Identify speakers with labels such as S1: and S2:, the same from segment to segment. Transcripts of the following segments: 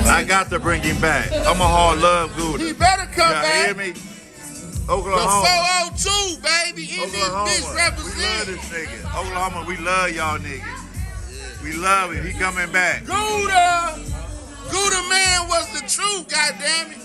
S1: I got to bring him back. I'm a hard love GUDA.
S2: He better come
S1: Y'all
S2: back.
S1: hear me? Oklahoma.
S2: The 402, baby. In this bitch
S1: We
S2: represent.
S1: love this nigga. Oklahoma, we love y'all niggas. We love him. He coming back.
S2: GUDA man was the truth, goddammit.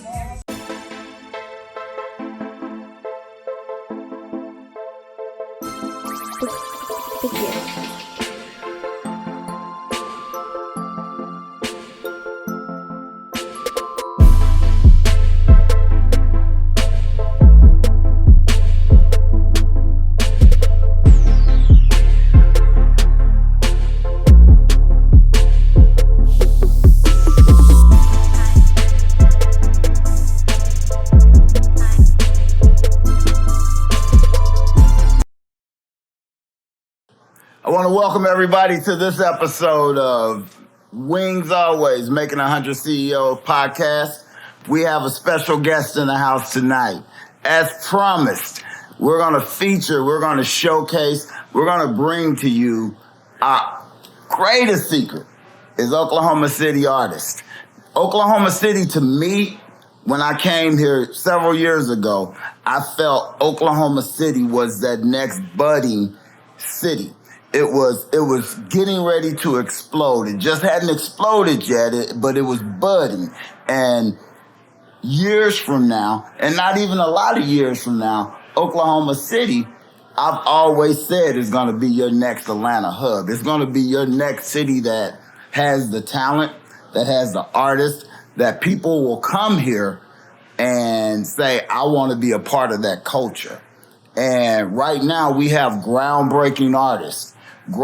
S3: I want to welcome everybody to this episode of Wingz Alwayz, Making 100 CEO podcast. We have a special guest in the house tonight. As promised, we're going to feature, we're going to showcase, we're going to bring to you our greatest secret is Oklahoma City artist. Oklahoma City, to me, when I came here several years ago, I felt Oklahoma City was that next budding city. It was getting ready to explode. It just hadn't exploded yet, but it was budding. And years from now, and not even a lot of years from now, Oklahoma City, I've always said, is going to be your next Atlanta hub. It's going to be your next city that has the talent, that has the artists, that people will come here and say, I want to be a part of that culture. And right now we have groundbreaking artists. They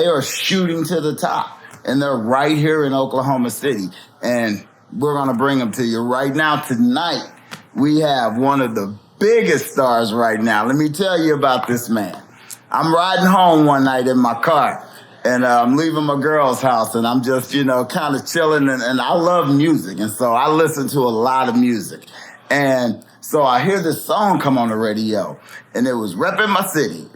S3: are shooting to the top, and they're right here in Oklahoma City. And we're going to bring them to you right now. Tonight, we have one of the biggest stars right now. Let me tell you about this man. I'm riding home one night in my car, and I'm leaving my girl's house, and I'm just, kind of chilling. And I love music, and so I listen to a lot of music. And so I hear this song come on the radio, and it was Reppin' My City.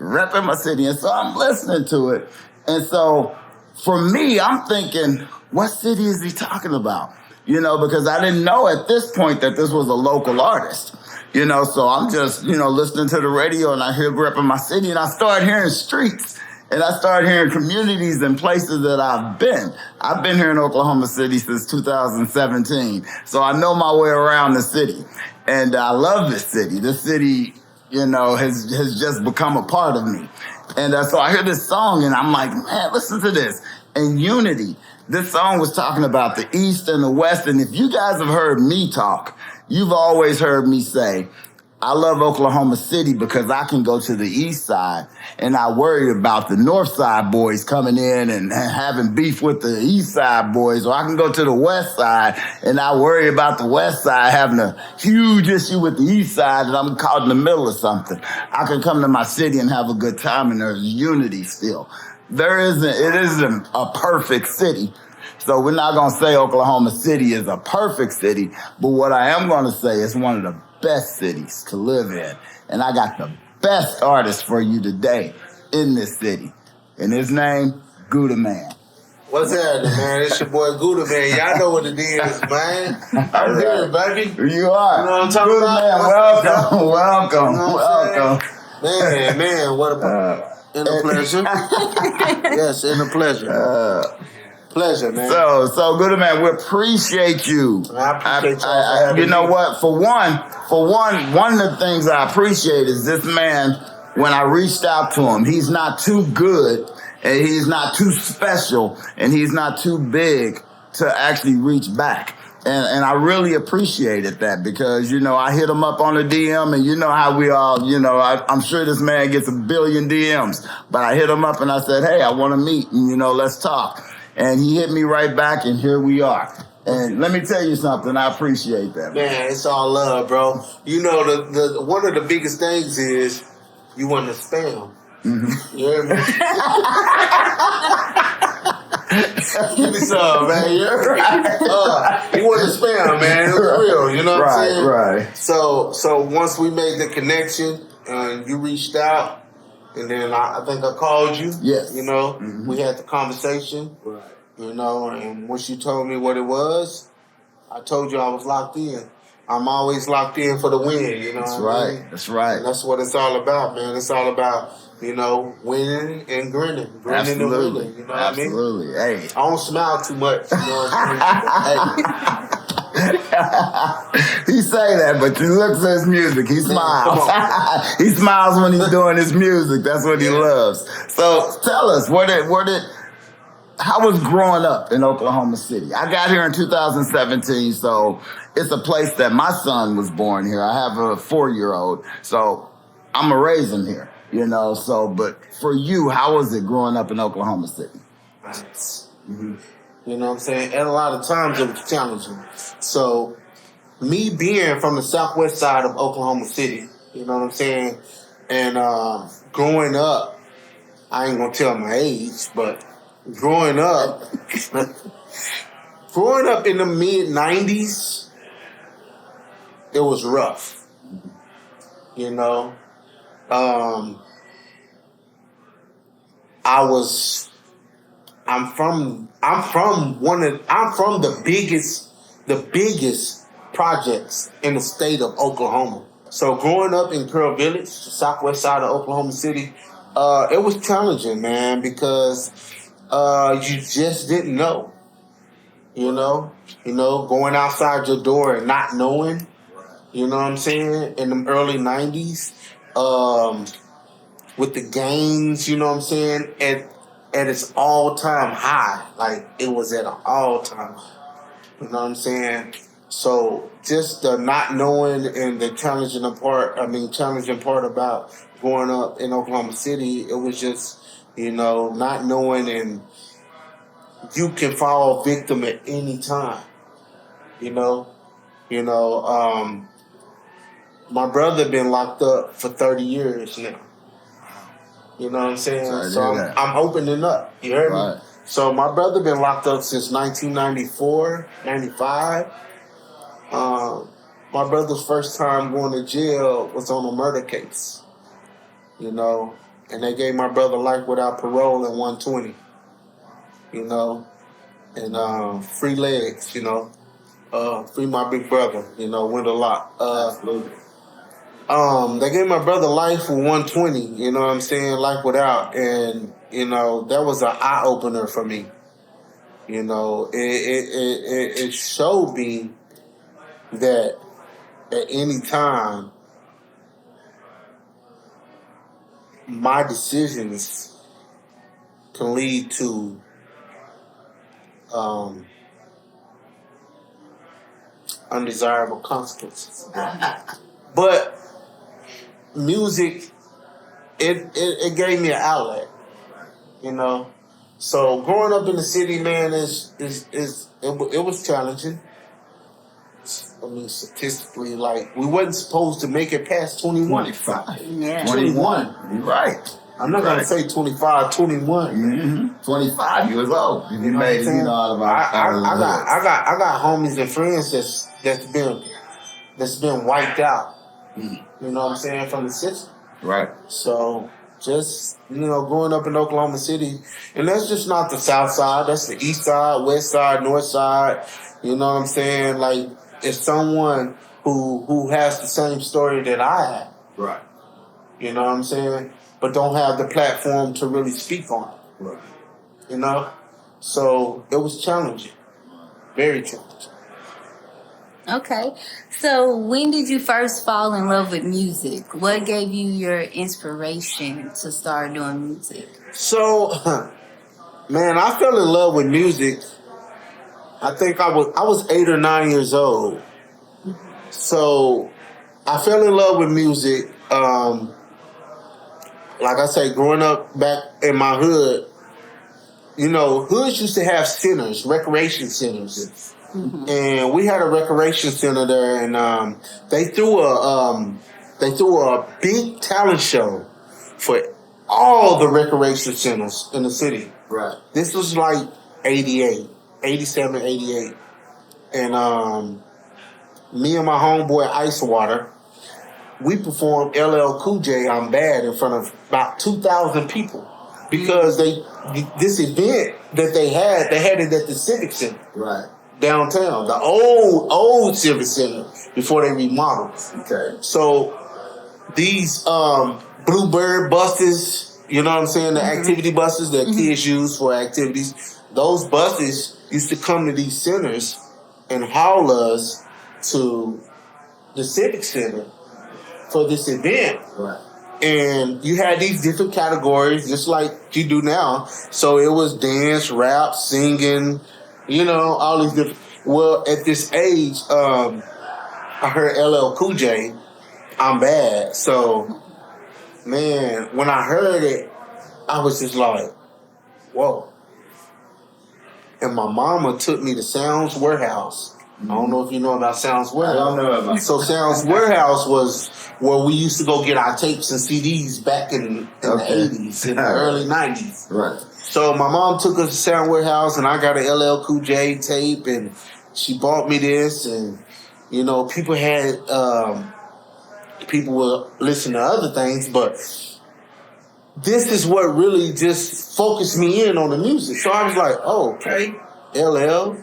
S3: And so I'm listening to it. And so for me, I'm thinking, what city is he talking about? Because I didn't know at this point that this was a local artist. So I'm just, listening to the radio, and I hear Reppin' My City, and I start hearing streets. And I started hearing communities and places that I've been. I've been here in Oklahoma City since 2017. So I know my way around the city. And I love this city. This city, has just become a part of me. And so I hear this song, and I'm like, man, listen to this. And Unity, this song was talking about the East and the West. And if you guys have heard me talk, you've always heard me say, I love Oklahoma City because I can go to the east side and I worry about the north side boys coming in and having beef with the east side boys. Or I can go to the west side and I worry about the west side having a huge issue with the east side and I'm caught in the middle of something. I can come to my city and have a good time, and there's unity still. It isn't a perfect city. So we're not going to say Oklahoma City is a perfect city, but what I am going to say is one of the best cities to live in. And I got the best artist for you today in this city. And his name, GUDA Man.
S4: What's happening, man? It's your boy GUDA Man. Y'all know what it is, man. I'm here, baby.
S3: You are.
S4: You know what I'm talking about?
S3: Man, welcome.
S4: You know
S3: welcome.
S4: Man, what a pleasure. Yes, in a pleasure. Pleasure, man.
S3: So GUDA Man, we appreciate you.
S4: I appreciate
S3: you know what? For one of the things I appreciate is this man, when I reached out to him, he's not too good, and he's not too special, and he's not too big to actually reach back. And I really appreciated that because, I hit him up on a DM, and you know how we all, I'm sure this man gets a billion DMs, but I hit him up and I said, hey, I want to meet, and, let's talk. And he hit me right back, and here we are. And let me tell you something, I appreciate that.
S4: Man, it's all love, bro. The one of the biggest things is you want to spam. Mm-hmm. You hear me? Give me some, man. You're right. You want to spam, man. It's real. You know what I'm saying?
S3: Right.
S4: So once we made the connection, you reached out, and then I think I called you.
S3: Yes.
S4: We had the conversation. Right. you know, and once you told me what it was, I told you I was locked in. I'm always locked in for the win, you know.
S3: That's
S4: what I
S3: right.
S4: mean?
S3: That's right.
S4: And that's what it's all about, man. It's all about, you know, winning and grinning. Grinning and winning, you know what I mean?
S3: Absolutely. Hey.
S4: I don't smile too much, you know what I'm saying?
S3: He say that, but you look at his music. He smiles. He smiles when he's doing his music. That's what he loves. So tell us, how was growing up in Oklahoma City? I got here in 2017, so it's a place that my son was born here. I have a 4-year-old, so I'm gonna raise him here, you know. So, but for you, how was it growing up in Oklahoma City?
S4: Mm-hmm. You know what I'm saying? And a lot of times it was challenging. So, me being from the southwest side of Oklahoma City, you know what I'm saying? And growing up, I ain't gonna tell my age, but growing up in the mid-90s, it was rough. You know? I'm from the biggest projects in the state of Oklahoma. So growing up in Curl Village, the southwest side of Oklahoma City, it was challenging, man, because you just didn't know. You know, going outside your door and not knowing. You know what I'm saying? In the early 90s, with the gangs, you know what I'm saying, at its all-time high. Like, it was at an all-time high. You know what I'm saying? So, just the not knowing and the challenging part about growing up in Oklahoma City, it was just, you know, not knowing, and you can fall victim at any time. You know, my brother been locked up for 30 years now. You know what I'm saying? So I'm opening up. You heard me? So my brother been locked up since 1994, 95. My brother's first time going to jail was on a murder case. You know, and they gave my brother life without parole and 120. You know, and free legs. You know, free my big brother. You know, went a lot. Absolutely. They gave my brother life with 120, you know what I'm saying, life without, and, you know, that was an eye-opener for me. You know, it showed me that at any time, my decisions can lead to undesirable consequences. But music, it gave me an outlet, you know. So growing up in the city, man, it was challenging. I mean, statistically, like, we wasn't supposed to make it past 21.
S3: 25.
S4: Yeah. 21.
S3: You're right.
S4: I'm not gonna say 25, 21.
S3: Mm-hmm. 25 years old. You made it, you know, out of
S4: I got homies and friends that's been wiped out. You know what I'm saying, from the system.
S3: Right.
S4: So just, you know, growing up in Oklahoma City, and that's just not the south side, that's the east side, west side, north side. You know what I'm saying? Like, it's someone who has the same story that I have.
S3: Right.
S4: You know what I'm saying? But don't have the platform to really speak on it.
S3: Right.
S4: You know? So it was challenging. Very challenging.
S5: Okay. So when did you first fall in love with music? What gave you your inspiration to start doing music?
S4: So, man, I fell in love with music. I think I was 8 or 9 years old. So I fell in love with music. Like I say, growing up back in my hood, you know, hoods used to have centers, recreation centers. Mm-hmm. And we had a recreation center there, and they threw a big talent show for all the recreation centers in the city.
S3: Right.
S4: This was like 88, 87, 88. And me and my homeboy Ice Water, we performed LL Cool J I'm Bad in front of about 2,000 people. because this event that they had it at the Civic Center.
S3: Right.
S4: Downtown. The old Civic Center before they remodeled.
S3: Okay.
S4: So these Bluebird buses, you know what I'm saying? The activity buses that kids use for activities. Those buses used to come to these centers and haul us to the Civic Center for this event.
S3: Right.
S4: And you had these different categories, just like you do now. So it was dance, rap, singing, you know, all these different. Well, at this age, I heard LL Cool J, I'm Bad. So, man, when I heard it, I was just like, whoa. And my mama took me to Sounds Warehouse. I don't know if you know about Sounds Warehouse.
S3: I don't know about
S4: So Sounds Warehouse was where we used to go get our tapes and CDs back in the 80s, in the early 90s.
S3: Right.
S4: So my mom took us to Sound Warehouse, and I got an LL Cool J tape, and she bought me this, and, you know, people were listening to other things, but this is what really just focused me in on the music. So I was like, oh, okay, LL.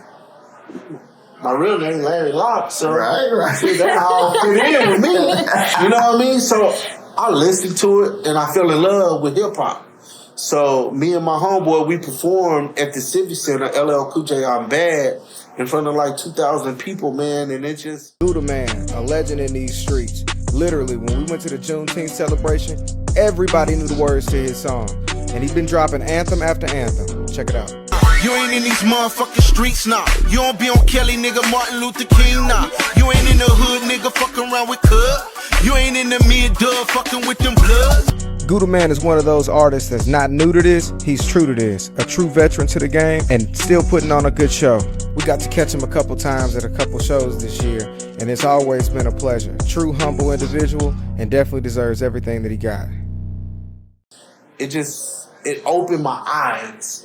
S4: My real name, Larry Locke. So
S3: right.
S4: See, that all fit in with me. You know what I mean? So I listened to it, and I fell in love with hip-hop. So me and my homeboy, we performed at the Civic Center, LL Cool J, I'm Bad, in front of like 2,000 people, man, and it just...
S6: GUDA Man, a legend in these streets. Literally, when we went to the Juneteenth celebration, everybody knew the words to his song. And he's been dropping anthem after anthem. Check it out.
S2: You ain't in these motherfucking streets, nah. You don't be on Kelly, nigga, Martin Luther King, nah. You ain't in the hood, nigga, fucking around with Cub. You ain't in the mid-dub, fucking with them bloods.
S6: GUDA Man is one of those artists that's not new to this, he's true to this. A true veteran to the game and still putting on a good show. We got to catch him a couple times at a couple shows this year, and it's always been a pleasure. True, humble individual, and definitely deserves everything that he got.
S4: It opened my eyes.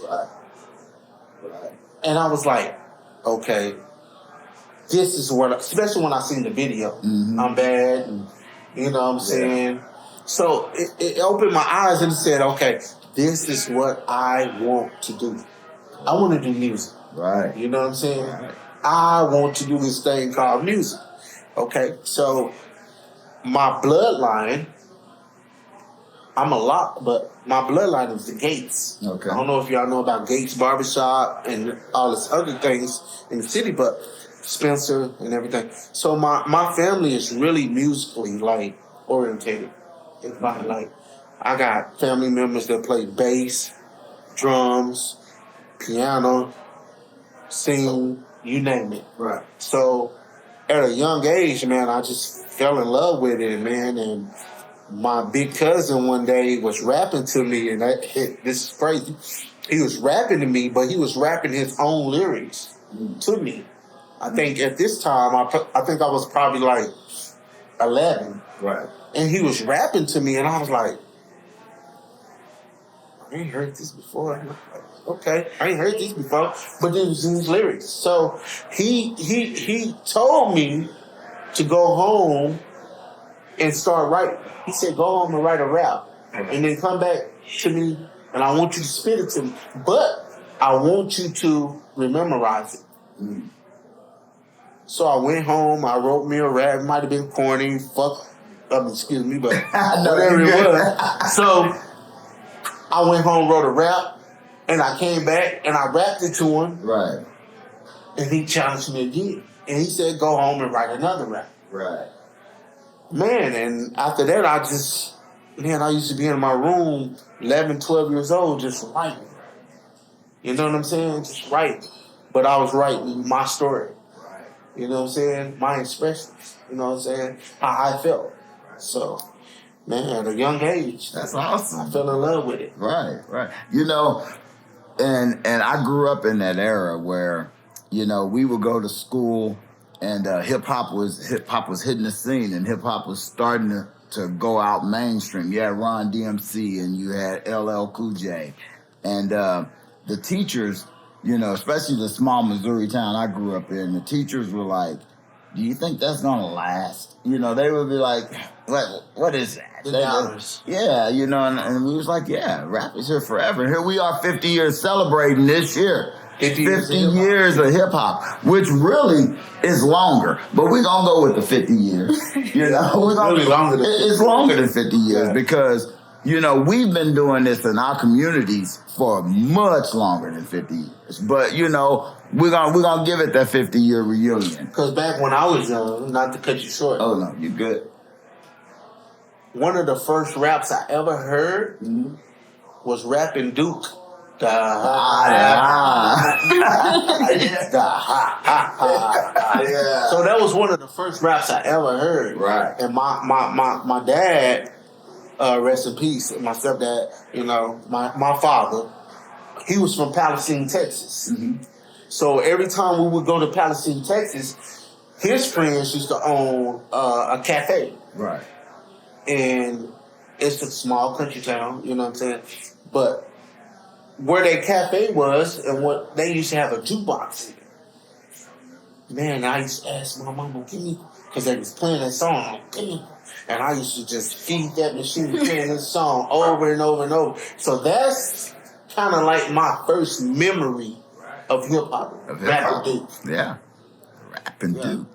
S4: And I was like, okay, this is what, especially when I seen the video, I'm Bad, and, you know what I'm saying? So it opened my eyes and said, okay, this is what I want to do. I want to do music.
S3: Right.
S4: You know what I'm saying?
S3: Right.
S4: I want to do this thing called music. Okay, so my bloodline, I'm a lot, but my bloodline is the Gates.
S3: Okay.
S4: I don't know if y'all know about Gates Barbershop and all this other things in the city, but Spencer and everything. So my family is really musically like orientated. It's like I got family members that play bass, drums, piano, sing, you name it.
S3: Right.
S4: So at a young age, man, I just fell in love with it, man, and my big cousin one day was rapping to me, and this is crazy. He was rapping to me, but he was rapping his own lyrics to me. I think at this time, I think I was probably like 11.
S3: Right.
S4: And he was rapping to me, and I was like, I ain't heard this before. And I'm like, okay, I ain't heard these before. But then it was in his lyrics. So he told me to go home and start writing. He said, go home and write a rap. And then come back to me, and I want you to spit it to me. But I want you to memorize it. So I went home, I wrote me a rap. It might have been corny, excuse me, but whatever it was. So I went home, wrote a rap, and I came back and I rapped it to him.
S3: Right.
S4: And he challenged me again. And he said, go home and write another rap.
S3: Right.
S4: Man, and after that, I used to be in my room, 11, 12 years old, just writing. You know what I'm saying? Just writing. But I was writing my story. You know what I'm saying? My expressions. You know what I'm saying? How I felt. So, man, at a young age,
S3: That's awesome.
S4: I fell in love with it.
S3: Right, right. You know, and I grew up in that era where, you know, we would go to school and hip hop was hitting the scene, and hip hop was starting to go out mainstream. You had Ron DMC and you had LL Cool J, and the teachers, you know, especially the small Missouri town I grew up in, the teachers were like, do you think that's gonna last? You know, they would be like, what is that?
S4: The dollars.
S3: Yeah, you know, and we was like, yeah, rap is here forever. Here we are 50 years celebrating this year. 50 years of hip hop, which really is longer, but we're gonna go with the 50 years. You know, it's longer than 50 years because, you know, we've been doing this in our communities for much longer than 50 years. But, you know, we're gonna give it that 50-year reunion.
S4: Because back when I was young, not to cut you short.
S3: Oh no, you're good.
S4: One of the first raps I ever heard was Rapping Duke. So that was one of the first raps I ever heard.
S3: Right.
S4: And my dad, rest in peace, my stepdad, you know, my father, he was from Palestine, Texas. Mm-hmm. So every time we would go to Palestine, Texas, his friends used to own a cafe.
S3: Right.
S4: And it's a small country town, you know what I'm saying? But where their cafe was and what they used to have a jukebox in. Man, I used to ask my mama, give me, because they was playing that song, give me. And I used to just feed that machine playing this song over and over and over. So that's kind of like my first memory of hip hop. Rapping Duke.
S3: Yeah. Rapping Duke.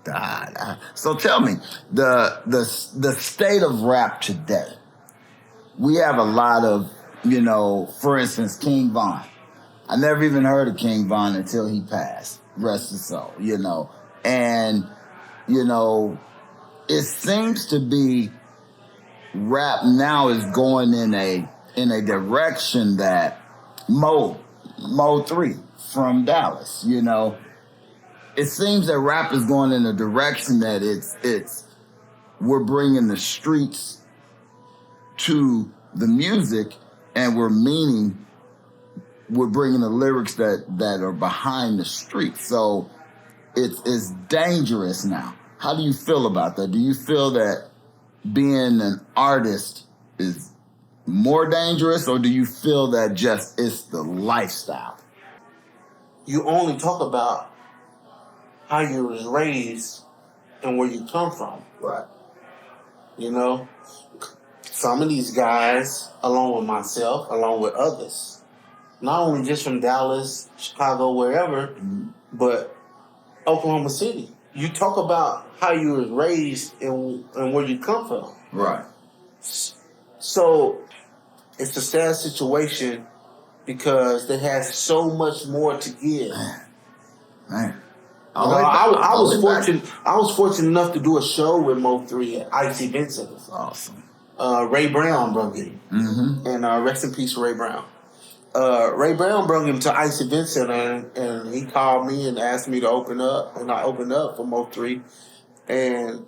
S3: So tell me, the state of rap today. We have a lot of, you know, for instance, King Von. I never even heard of King Von until he passed. Rest his soul, you know. And, you know, it seems to be rap now is going in a direction that Mo 3 from Dallas, you know. It seems that rap is going in a direction that we're bringing the streets to the music, and we're bringing the lyrics that are behind the streets. So it's dangerous now. How do you feel about that? Do you feel that being an artist is more dangerous, or do you feel that just it's the lifestyle?
S4: You only talk about how you was raised and where you come from.
S3: Right.
S4: You know? Some of these guys, along with myself, along with others, not only just from Dallas, Chicago, wherever, but Oklahoma City. You talk about how you was raised and where you come from.
S3: Right.
S4: So it's a sad situation because they have so much more to give.
S3: Man.
S4: I was fortunate enough to do a show with Mo 3 at IC Vincent.
S3: Awesome.
S4: Ray Brown brought him. Mm-hmm. And rest in peace, Ray Brown. Ray Brown brought him to IC Vincent, and he called me and asked me to open up, and I opened up for Mo 3. And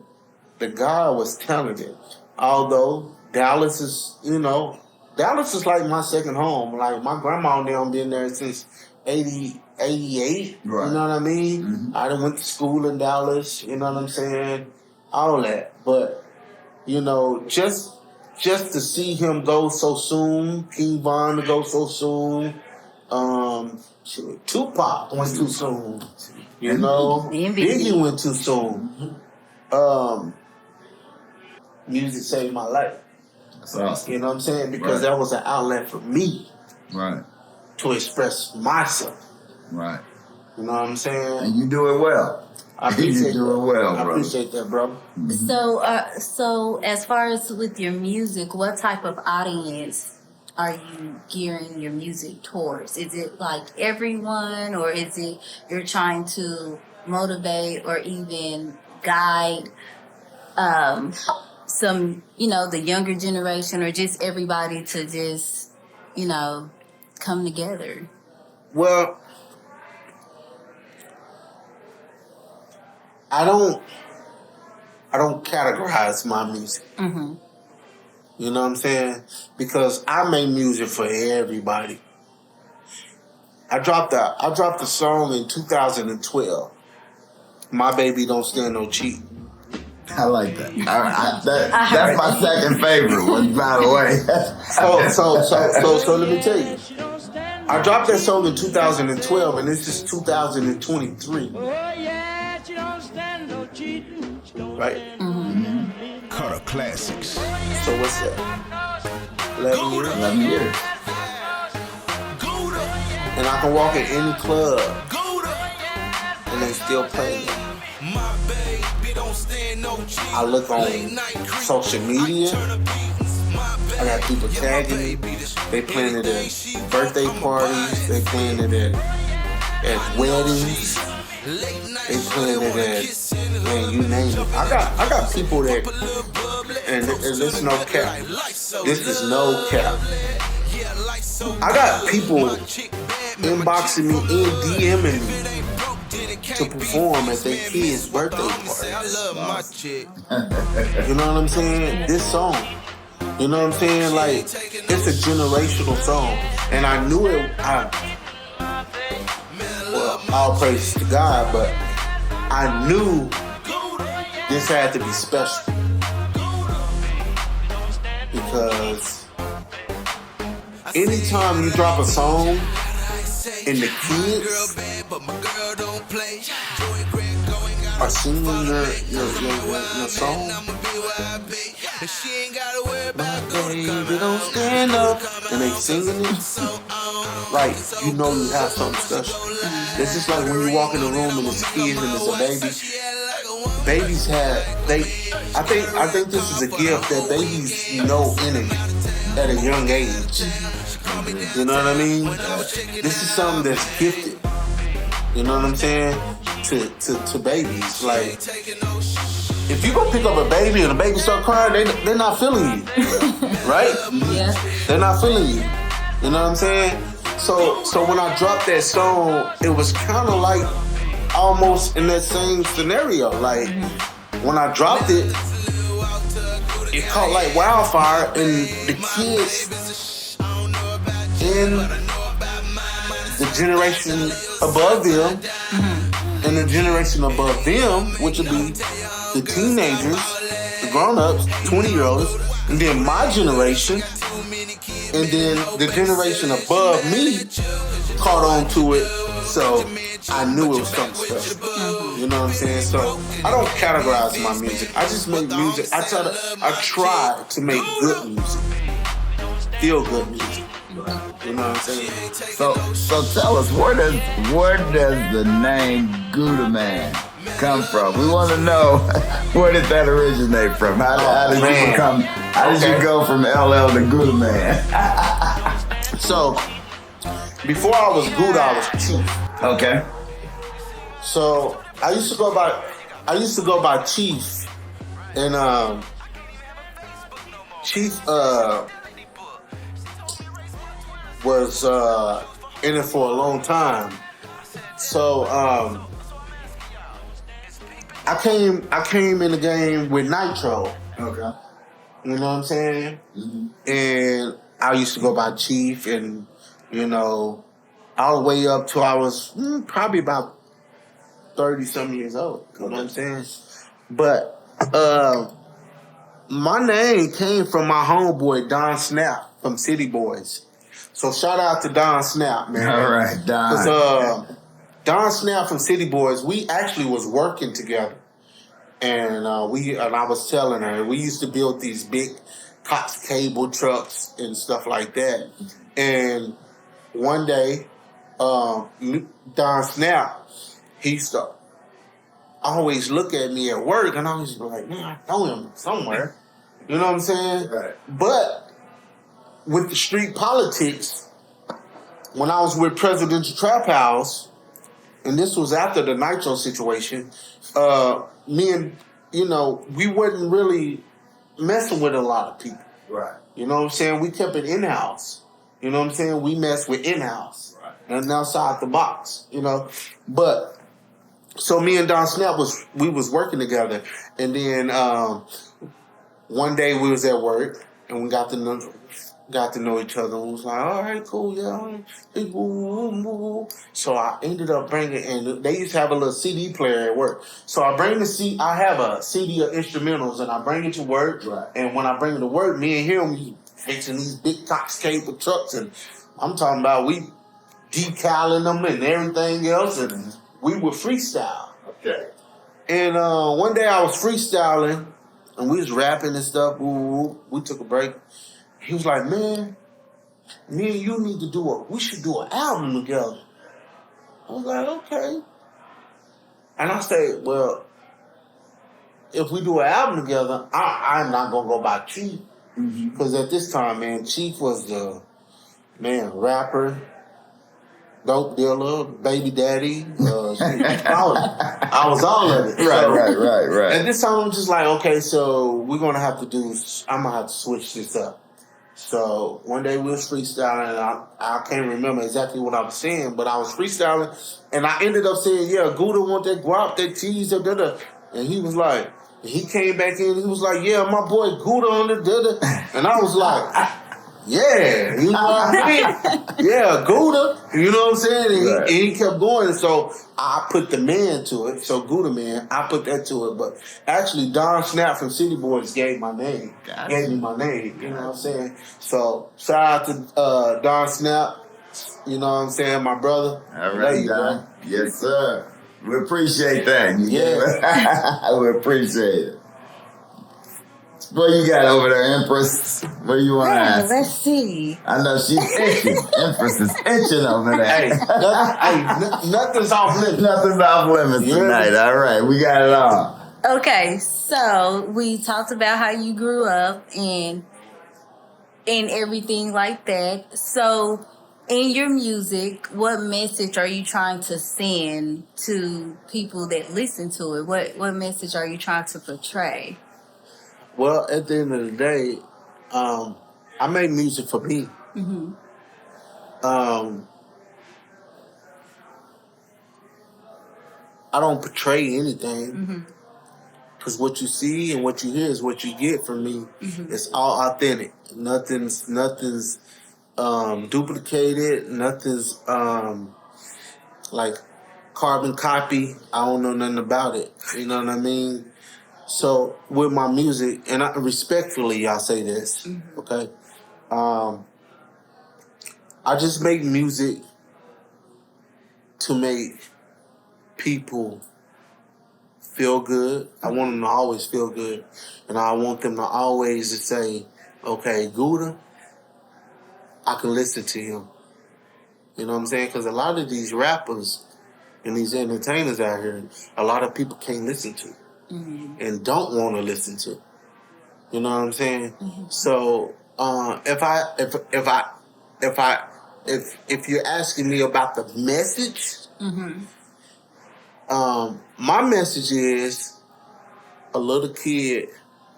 S4: the guy was talented. Although Dallas is like my second home. Like, my grandma and them been there since 88. Right. You know what I mean? Mm-hmm. I done went to school in Dallas, you know what I'm saying? All that. But, you know, just to see him go so soon, King Von to go so soon, Tupac went too soon, you know? Biggie went too soon. Music saved my life.
S3: That's awesome.
S4: You know what I'm saying? Because that was an outlet for me.
S3: Right.
S4: To express myself.
S3: Right.
S4: You know what I'm saying?
S3: And you do it well.
S4: I appreciate
S3: you do it well, bro.
S4: I appreciate that, bro.
S3: Mm-hmm.
S5: So as far as with your music, what type of audience are you gearing your music towards? Is it like everyone, or is it you're trying to motivate or even guide some, you know, the younger generation, or just everybody to just, you know, come together?
S4: Well, I don't categorize my music. Mm-hmm. You know what I'm saying? Because I make music for everybody. I dropped the song in 2012. My Baby Don't Stand No Cheating.
S3: I like that. That's my second favorite one, by the way.
S4: So let me tell you. I dropped that song in 2012, and this is 2023. Right?
S2: Cutter Classics.
S4: So what's that? 11 years?
S3: 11 years.
S4: And I can walk in any club and they still play it. I look on social media. I got people tagging me. They playing it at birthday parties. They playing it at weddings. They playing it at, man, you name it. I got people that, and this is no cap. This is no cap. I got people inboxing me and DMing me to perform at their kids' birthday parties. You know what I'm saying? This song. You know what I'm saying? Like, it's a generational song. And I knew it, well, all praise to God, but I knew this had to be special. Because anytime you drop a song and the kids are singing your song, my baby don't stand up, and they singing it, like, you know you have something special. It's just like when you walk in the room and it's kids and it's a baby. Babies have, I think this is a gift that babies know energy at a young age. You know what I mean? This is something that's gifted. You know what I'm saying? To babies. Like, if you go pick up a baby and the baby start crying, they're not feeling you. Right?
S5: Yeah.
S4: They're not feeling you. You know what I'm saying? So when I dropped that song, it was kind of like almost in that same scenario. Like, when I dropped it, it caught like wildfire, and the kids in the generation above them and the generation above them, which would be the teenagers, the grown-ups, 20-year-olds, and then my generation, and then the generation above me caught on to it. So I knew it was something special. You know what I'm saying? So I don't categorize my music. I just make music. I try to make good music. Feel good music. You know what I'm saying?
S3: So tell us, where does the name GUDA Man come from? We want to know, where did that originate from? How did you become? How did you go from LL to GUDA Man?
S4: So before I was GUDA, I was Chief.
S3: Okay.
S4: So I used to go by Chief, and Chief was in it for a long time. So I came in the game with Nitro.
S3: Okay.
S4: You know what I'm saying?
S3: Mm-hmm.
S4: And I used to go by Chief, and you know, all the way up till I was probably about 30-some years old. You know what I'm saying? But my name came from my homeboy Don Snap from City Boys. So shout out to Don Snap, man.
S3: All right, Don.
S4: Because Don Snap from City Boys, we actually was working together. And I was telling her, we used to build these big Cox cable trucks and stuff like that. And one day, Don Snap, he used to always look at me at work, and I was like, man, I know him somewhere. You know what I'm saying?
S3: Right.
S4: But with the street politics, when I was with Presidential Trap House, and this was after the Nitro situation, me and, we wasn't really messing with a lot of people.
S3: Right.
S4: You know what I'm saying? We kept it in-house. You know what I'm saying? We messed with in-house.
S3: Right.
S4: And outside the box, But, so me and Don Snap we was working together. And then one day we was at work, and we got to know each other, and was like, all right, cool, yeah. So I ended up bringing, and they used to have a little CD player at work. So I have a CD of instrumentals, and I bring it to work.
S3: Right.
S4: And when I bring it to work, me and him, we fixing these big Cox cable trucks, and I'm talking about we decaling them and everything else, and we would freestyle.
S3: Okay.
S4: And one day I was freestyling, and we was rapping and stuff. We took a break. He was like, man, me and you need to we should do an album together. I was like, okay. And I said, well, if we do an album together, I'm not going to go by Chief. Because at this time, man, Chief was the, rapper, dope dealer, baby daddy. I was all of it.
S3: Right.
S4: At this time, I'm just like, okay, so I'm going to have to switch this up. So one day we was freestyling, and I can't remember exactly what I was saying, but I was freestyling, and I ended up saying, yeah, GUDA want that guap, that cheese, da. And he was like, he came back in, he was like, yeah, my boy GUDA on the da. And I was like, yeah, you know what I mean? Yeah, GUDA, you know what I'm saying? And he kept going, so I put the man to it. So GUDA man, I put that to it. But actually, Don Snap from City Boys gave me my name. You know what I'm saying? So shout out to Don Snap, you know what I'm saying, my brother.
S3: All right, Don. Yes, sir. We appreciate that. Yeah. We appreciate it. What you got over there, Empress? What do you want to ask?
S5: Let's see.
S3: I know she's itching. Empress is itching over there.
S4: Nothing's off limits.
S3: Nothing's off limits tonight. All right, we got it all.
S5: Okay, so we talked about how you grew up and everything like that. So in your music, what message are you trying to send to people that listen to it? What message are you trying to portray?
S4: Well, at the end of the day, I make music for me. I don't portray anything because what you see and what you hear is what you get from me. It's all authentic. Nothing's duplicated. Nothing's like carbon copy. I don't know nothing about it. You know what I mean? So with my music, and respectfully, I say this, okay? I just make music to make people feel good. I want them to always feel good, and I want them to always say, "Okay, GUDA, I can listen to him." You know what I'm saying? Because a lot of these rappers and these entertainers out here, a lot of people can't listen to. And don't want to listen to. You know what I'm saying? So if you're asking me about the message, my message is a little kid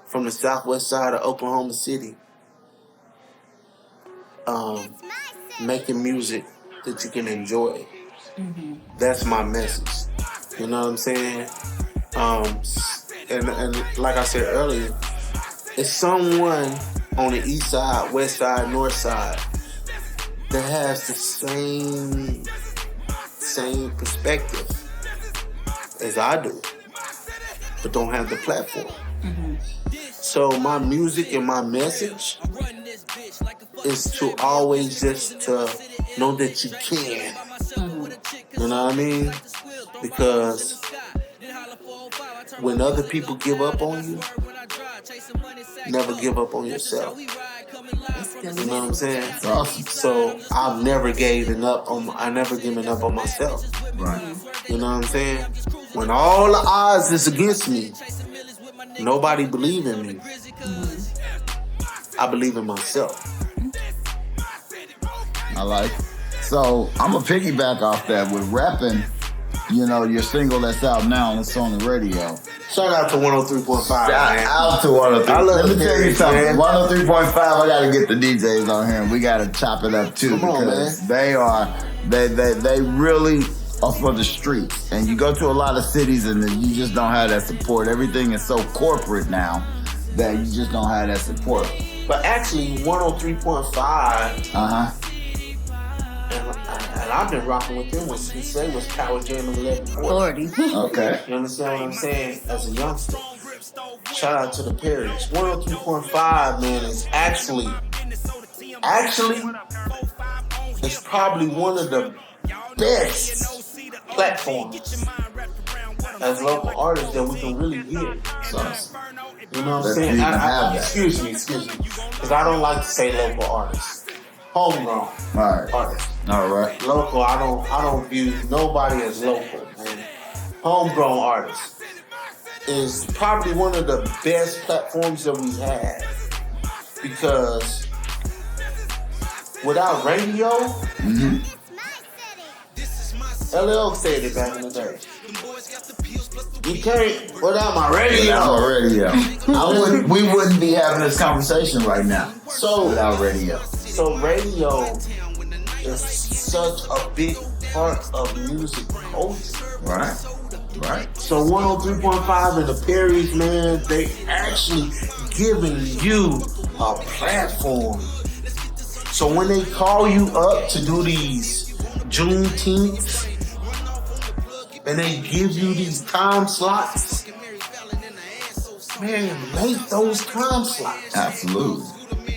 S4: from the southwest side of Oklahoma City making music that you can enjoy. That's my message. You know what I'm saying? And like I said earlier, it's someone on the east side, west side, north side that has the same perspective as I do, but don't have the platform. So my music and my message is to always just to know that you can. You know what I mean? Because when other people give up on you, never give up on yourself. You know what I'm saying?
S3: Awesome.
S4: So I've never given up on myself.
S3: Right.
S4: You know what I'm saying? When all the odds is against me, nobody believe in me. I believe in myself.
S3: I like it. So I'm gonna piggyback off that with rapping. You know, your single that's out now and it's on the radio.
S4: Shout out to 103.5.
S3: Shout
S4: man.
S3: out to 103.
S4: I love
S3: Let me tell you something.
S4: man.
S3: 103.5, I gotta get the DJs on here and we gotta chop it up too.
S4: Come on,
S3: because
S4: man.
S3: they really are for the streets. And you go to a lot of cities and you just don't have that support. Everything is so corporate now that you just don't have that support.
S4: But actually, 103.5. And I've been rocking with them when he said was Power Jam 1140.
S3: Okay.
S4: You understand what I'm saying? As a youngster. Shout out to the Perrys. 103.5, man, is actually, it's probably one of the best platforms as local artists that we can really get.
S3: So,
S4: You know what I'm
S3: Let's
S4: saying?
S3: even have that.
S4: Excuse me. Because I don't like to say local artists. Homegrown artists.
S3: All right.
S4: Local, I don't view nobody as local, man. Homegrown artists is probably one of the best platforms that we have. Because without radio, LL said it back in the day. You can't without my radio.
S3: We wouldn't be having this conversation right now.
S4: So
S3: without radio.
S4: So radio is such a big part of music culture.
S3: Right.
S4: So 103.5 and the Perrys, man, they actually giving you a platform. So when they call you up to do these Juneteenth and they give you these time slots, man, make those time slots.
S3: Absolutely.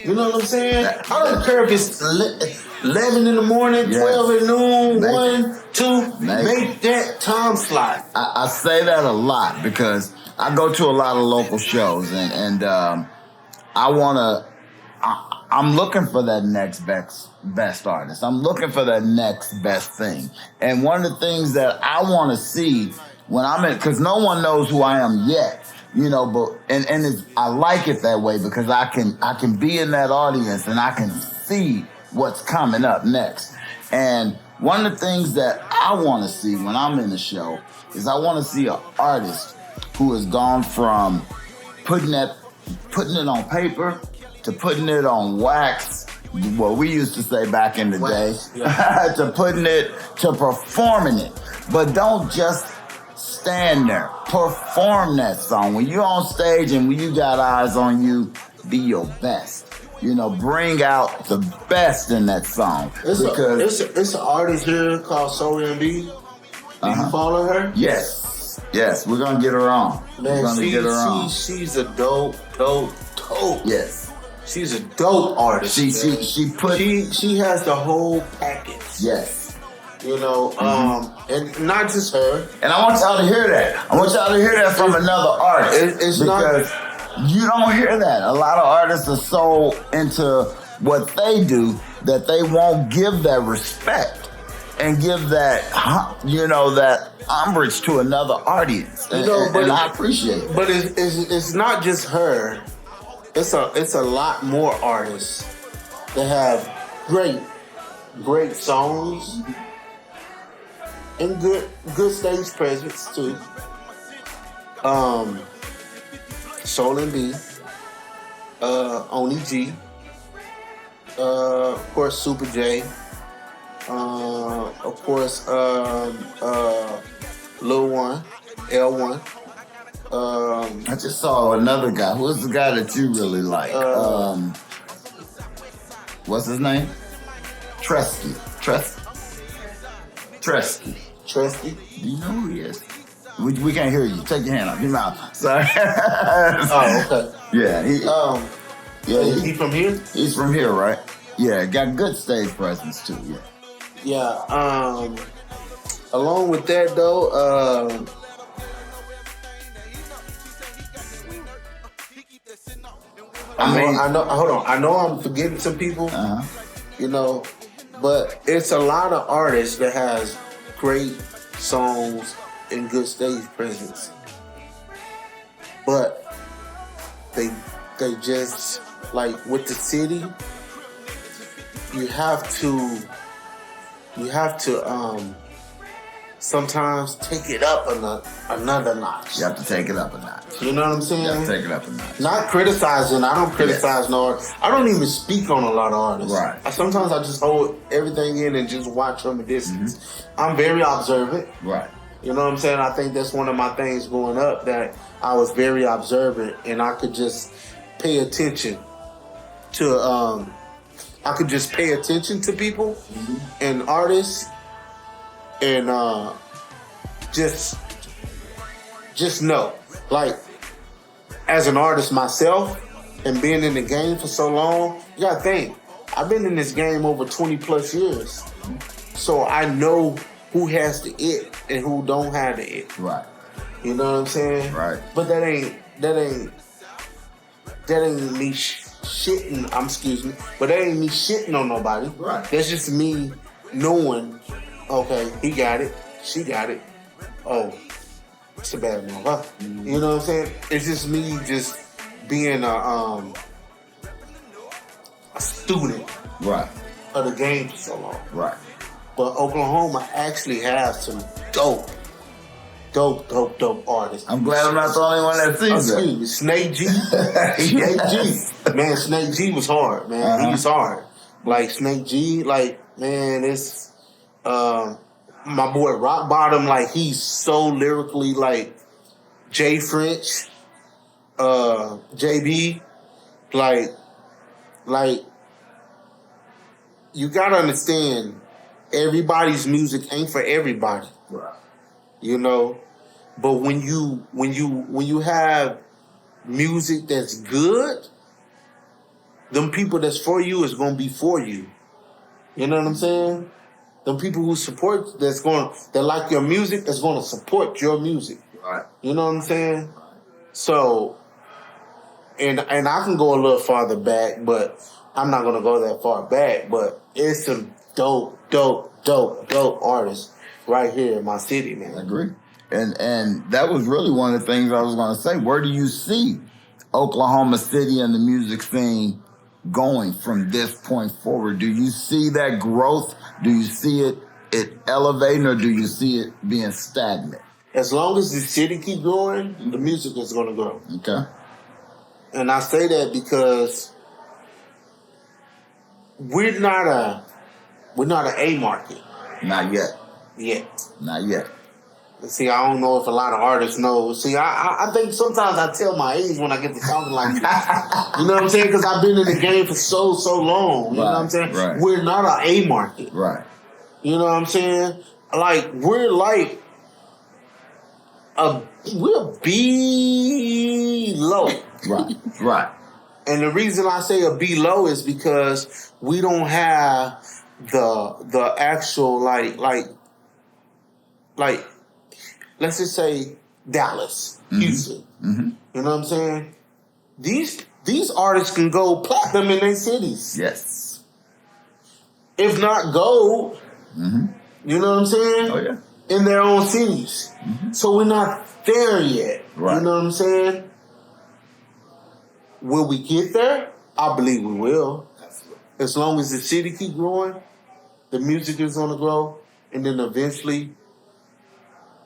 S4: You know what I'm saying? I don't care if it's 11 in the morning, 12 at noon, 1, 2. Make that time slot.
S3: I say that a lot because I go to a lot of local shows and I'm looking for that next best artist. I'm looking for that next best thing. And one of the things that I want to see when I'm in, because no one knows who I am yet, you know, but I like it that way because I can be in that audience and I can see what's coming up next. And one of the things that I want to see when I'm in the show is I want to see an artist who has gone from putting it on paper to putting it on wax, what we used to say back in the day, to putting it, to performing it. But don't just stand there. Perform that song. When you're on stage and when you got eyes on you, be your best. You know, bring out the best in that song.
S4: It's an artist here called Soul M.B. Do you follow her?
S3: Yes, we're gonna get her on.
S4: Man, she's a dope.
S3: Yes.
S4: She's a dope artist.
S3: She
S4: has the whole package.
S3: Yes.
S4: You know, and not just her.
S3: And I want y'all to hear that. I want y'all to hear that from another artist.
S4: It's
S3: because you don't hear that. A lot of artists are so into what they do that they won't give that respect and give that, that umbrage to another audience. And I appreciate it.
S4: But it's not just her. It's a lot more artists that have great songs and good stage presence too. Soul M.B, Oni G, of course Super J, of course Lil One, L1.
S3: I just saw another guy. Who's the guy that you really like? What's his name? Tresky. Do you know who he is? We can't hear you. Take your hand off your mouth. Sorry.
S4: Oh, okay.
S3: Yeah.
S4: He from here?
S3: He's from here, right? Yeah. Got good stage presence too. Yeah.
S4: Yeah. Along with that though, I know I'm forgetting some people, you know, but it's a lot of artists that has great songs and good stage presence. But they just, like with the city, you have to sometimes take it up another notch.
S3: You have to take it up a notch.
S4: You know what I'm saying?
S3: You have to take it up a notch.
S4: Not criticizing. I don't criticize no artists. I don't even speak on a lot of artists.
S3: Right.
S4: Sometimes I just hold everything in and just watch from a distance. I'm very observant.
S3: Right.
S4: You know what I'm saying? I think that's one of my things growing up, that I was very observant and I could just pay attention to people and artists and just know, like, as an artist myself and being in the game for so long, you gotta think, I've been in this game over 20 plus years. So I know who has the it and who don't have the it.
S3: Right.
S4: You know what I'm saying?
S3: Right.
S4: But that ain't me shitting. But that ain't me shitting on nobody.
S3: Right.
S4: That's just me knowing. Okay, he got it. She got it. Oh, it's a bad move, huh? You know what I'm saying? It's just me just being a student
S3: Right.
S4: of the game for so long.
S3: Right.
S4: But Oklahoma actually has some dope artists.
S3: I'm glad I'm not the only one that sees that.
S4: Excuse me, Snake G. Snake G. Man, Snake G was hard, man.
S3: Uh-huh.
S4: He was hard. Like, Snake G, like, man, it's... my boy Rock Bottom, like, he's so lyrically, like, Jay French, JB, like, you gotta understand, everybody's music ain't for everybody.
S3: Right.
S4: You know, but when you have music that's good, them people that's for you is gonna be for you. You know what I'm saying? Them people who support that like your music is gonna support your music.
S3: Right.
S4: You know what I'm saying? So, and I can go a little farther back, but I'm not gonna go that far back. But it's some dope artists right here in my city, man.
S3: I agree. And that was really one of the things I was going to say. Where do you see Oklahoma City and the music scene going from this point forward? Do you see that growth? Do you see it elevating, or do you see it being stagnant?
S4: As long as the city keep growing, the music is going to grow.
S3: Okay.
S4: And I say that because we're not an A market
S3: Not yet.
S4: yet.
S3: Not yet.
S4: See, I don't know if a lot of artists know. See, I think sometimes I tell my age when I get to talking like this. You know what I'm saying? Because I've been in the game for so long. You know what I'm saying?
S3: Right.
S4: We're not an A market.
S3: Right.
S4: You know what I'm saying? Like, we're like we're B low.
S3: Right. Right.
S4: And the reason I say a B low is because we don't have the actual like let's just say Dallas, Houston.
S3: Mm-hmm.
S4: You know what I'm saying? These artists can go platinum in their cities.
S3: Yes.
S4: If not gold.
S3: Mm-hmm.
S4: You know what I'm saying?
S3: Oh, yeah.
S4: In their own cities.
S3: Mm-hmm.
S4: So we're not there yet.
S3: Right.
S4: You know what I'm saying? Will we get there? I believe we will.
S3: Absolutely.
S4: As long as the city keep growing, the music is gonna grow, and then eventually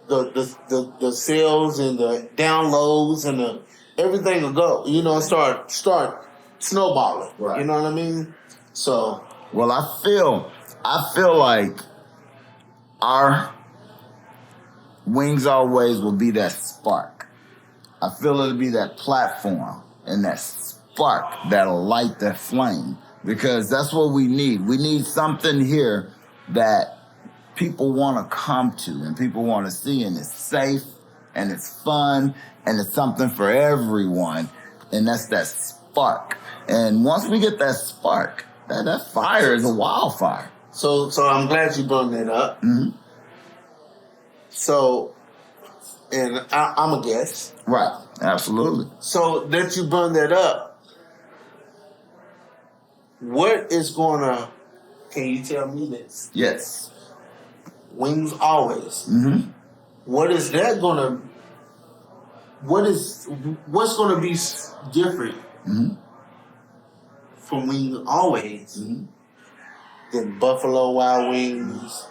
S4: the sales and the downloads and the everything will go. You know, start snowballing.
S3: Right.
S4: You know what I mean? So
S3: Well, I feel like our Wingz Alwayz will be that spark. I feel it'll be that platform and that spark that'll light that flame, because that's what we need. We need something here that people want to come to and people want to see, and it's safe and it's fun and it's something for everyone, and that's that spark. And once we get that spark, that fire is a wildfire.
S4: So I'm glad you brought that up.
S3: Mm-hmm.
S4: So, and I'm a guest.
S3: Right, absolutely.
S4: So that you brought that up, what is gonna? Can you tell me this?
S3: Yes.
S4: Wingz Alwayz.
S3: Mm-hmm.
S4: What is that gonna? What's gonna be different from Wingz Alwayz than Buffalo Wild Wings,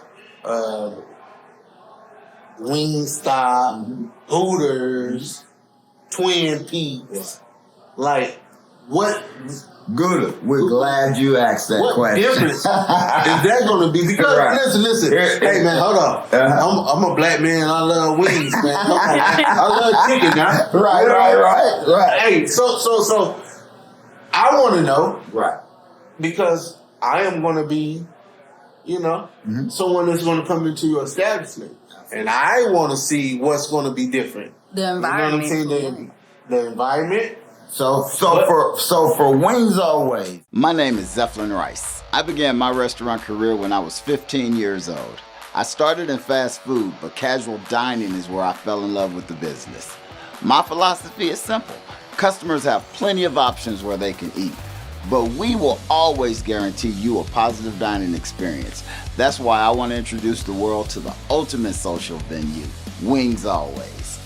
S4: Wingstop, Hooters, Twin Peaks? Like, what?
S3: GUDA, we're glad you asked that
S4: What
S3: question.
S4: difference is that going to be? Because
S3: Right.
S4: listen. Hey man, hold on.
S3: Uh-huh.
S4: I'm a black man. I love wings, man. I love chicken, now.
S3: Right.
S4: Hey, so I want to know,
S3: Right.
S4: because I am going to be, someone that's going to come into your establishment, and I want to see what's going to be different.
S5: The environment.
S4: You know what I'm saying? The environment.
S3: So for Wingz Alwayz, my name is Zeffelin-Wrice. I began my restaurant career when I was 15 years old. I started in fast food, but casual dining is where I fell in love with the business. My philosophy is simple. Customers have plenty of options where they can eat, but we will always guarantee you a positive dining experience. That's why I want to introduce the world to the ultimate social venue, Wingz Alwayz.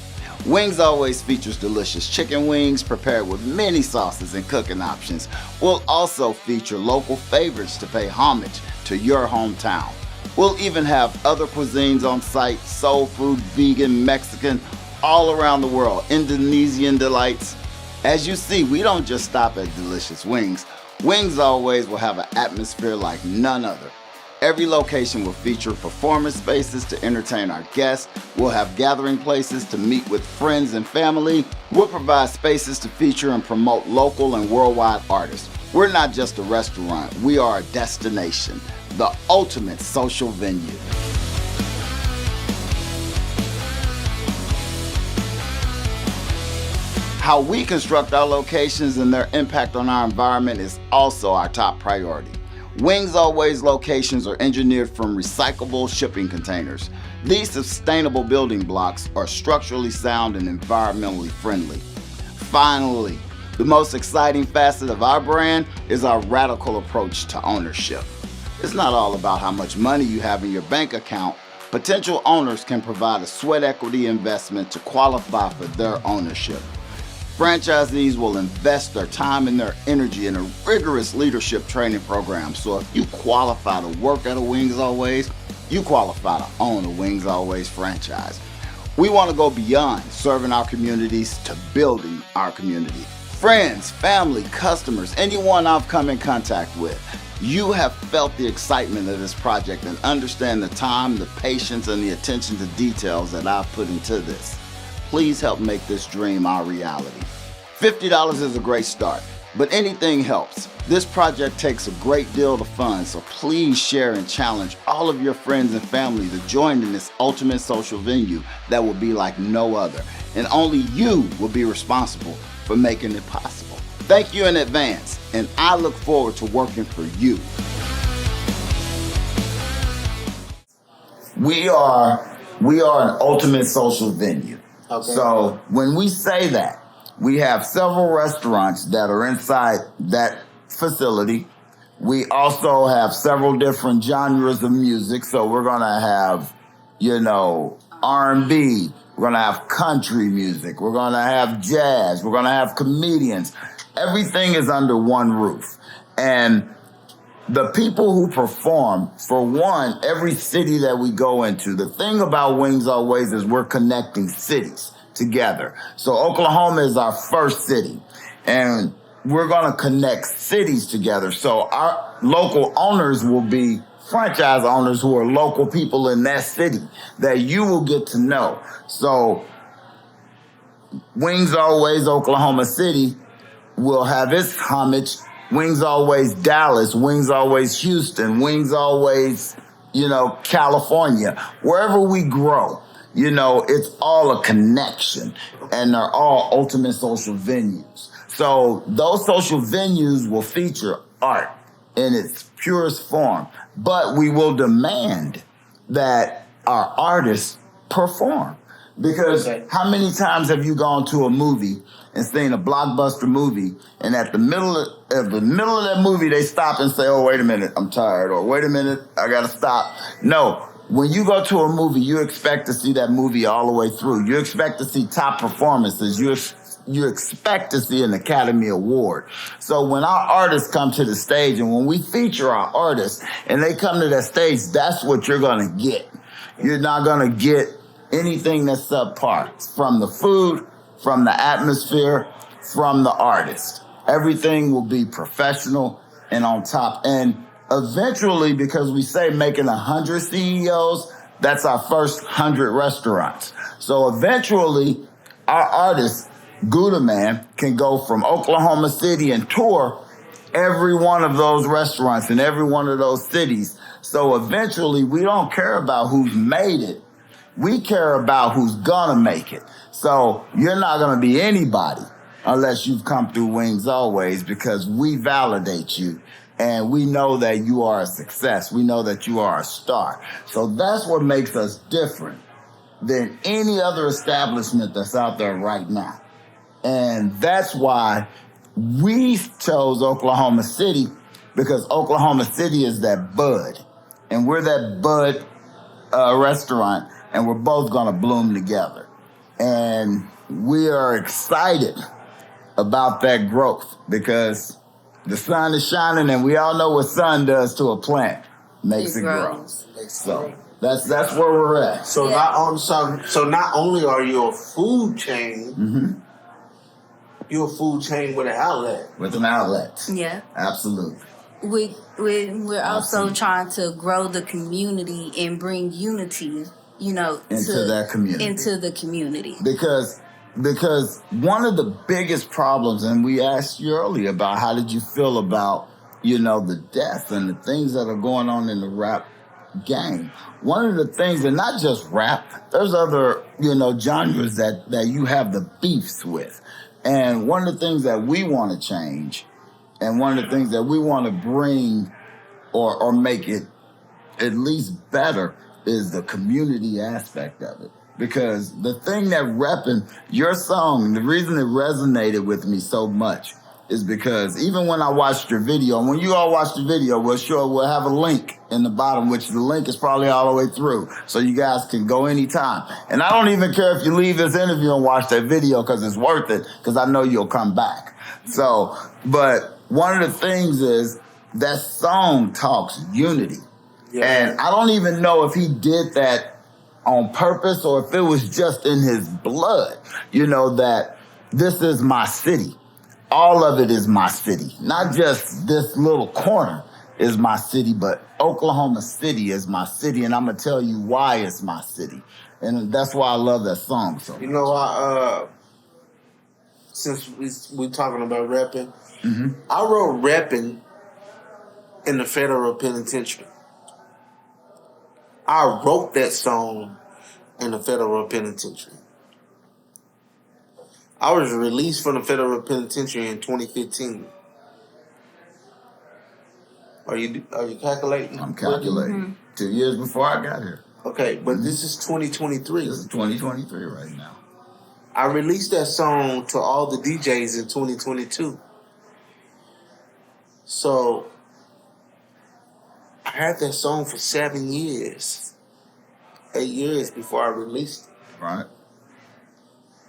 S3: Wingz Alwayz features delicious chicken wings prepared with many sauces and cooking options. We'll also feature local favorites to pay homage to your hometown. We'll even have other cuisines on site, soul food, vegan, Mexican, all around the world, Indonesian delights. As you see, we don't just stop at delicious wings. Wingz Alwayz will have an atmosphere like none other. Every location will feature performance spaces to entertain our guests. We'll have gathering places to meet with friends and family. We'll provide spaces to feature and promote local and worldwide artists. We're not just a restaurant, we are a destination, the ultimate social venue. How we construct our locations and their impact on our environment is also our top priority. Wingz Alwayz locations are engineered from recyclable shipping containers. These sustainable building blocks are structurally sound and environmentally friendly. Finally, the most exciting facet of our brand is our radical approach to ownership. It's not all about how much money you have in your bank account. Potential owners can provide a sweat equity investment to qualify for their ownership. Franchisees will invest their time and their energy in a rigorous leadership training program. So if you qualify to work at a Wingz Alwayz, you qualify to own a Wingz Alwayz franchise. We want to go beyond serving our communities to building our community. Friends, family, customers, anyone I've come in contact with, you have felt the excitement of this project and understand the time, the patience, and the attention to details that I've put into this. Please help make this dream our reality. $50 is a great start, but anything helps. This project takes a great deal to fund, so please share and challenge all of your friends and family to join in this ultimate social venue that will be like no other, and only you will be responsible for making it possible. Thank you in advance, and I look forward to working for you. We are an ultimate social venue. Okay. So when we say that, we have several restaurants that are inside that facility. We also have several different genres of music. So we're going to have, R&B. We're going to have country music. We're going to have jazz. We're going to have comedians. Everything is under one roof. And the people who perform, for one, every city that we go into, the thing about Wingz Alwayz is we're connecting cities together. So Oklahoma is our first city, and we're going to connect cities together. So our local owners will be franchise owners who are local people in that city that you will get to know. So Wingz Alwayz Oklahoma City will have its homage. Wingz Alwayz Dallas, Wingz Alwayz Houston, Wingz Alwayz, California. Wherever we grow, it's all a connection, and they're all ultimate social venues. So those social venues will feature art in its purest form, but we will demand that our artists perform. Because how many times have you gone to a movie and seen a blockbuster movie, and at the middle of that movie, they stop and say, "Oh, wait a minute, I'm tired," or "Wait a minute, I gotta stop"? No, when you go to a movie, you expect to see that movie all the way through. You expect to see top performances. You expect to see an Academy Award. So when our artists come to the stage, and when we feature our artists and they come to that stage, that's what you're gonna get. You're not gonna get anything that's subpar, from the food, from the atmosphere, from the artist. Everything will be professional and on top. And eventually, because we say making 100 CEOs, that's our first 100 restaurants. So eventually, our artists, GUDA Man, can go from Oklahoma City and tour every one of those restaurants in every one of those cities. So eventually, we don't care about who's made it. We care about who's gonna make it. So you're not gonna be anybody unless you've come through Wingz Alwayz, because we validate you And we know that you are a success. We know that you are a star. So that's what makes us different than any other establishment that's out there right now. And that's why we chose Oklahoma City, because Oklahoma City is that bud. And we're that bud restaurant, and we're both going to bloom together. And we are excited about that growth because the sun is shining, and we all know what sun does to a plant. Makes it grow. So that's where we're at.
S4: So not only are you a food chain, you're a food chain with an outlet.
S3: With an outlet.
S5: Yeah.
S3: Absolutely.
S5: We're also trying to grow the community and bring unity, into
S3: that community.
S5: Into the community.
S3: Because one of the biggest problems, and we asked you earlier about how did you feel about, the death and the things that are going on in the rap game. One of the things, and not just rap, there's other, genres that you have the beefs with. And one of the things that we want to change, and one of the things that we want to bring or make it at least better, is the community aspect of it. Because the thing that repping your song, the reason it resonated with me so much is because even when I watched your video, and when you all watch the video, we'll have a link in the bottom, which the link is probably all the way through. So you guys can go anytime. And I don't even care if you leave this interview and watch that video because it's worth it, because I know you'll come back. So, but one of the things is that song talks unity. Yeah. And I don't even know if he did that on purpose or if it was just in his blood, that this is my city. All of it is my city. Not just this little corner is my city, but Oklahoma City is my city, and I'm going to tell you why it's my city. And that's why I love that song so much.
S4: Since we're talking about rapping, I wrote rapping in the federal penitentiary. I wrote that song in the federal penitentiary. I was released from the federal penitentiary in 2015. Are you calculating?
S3: I'm calculating. 2 years before I got here.
S4: Okay, but this is 2023.
S3: This is 2023 right now.
S4: I released that song to all the DJs in 2022. So I had that song for 7 years, 8 years before I released it.
S3: Right.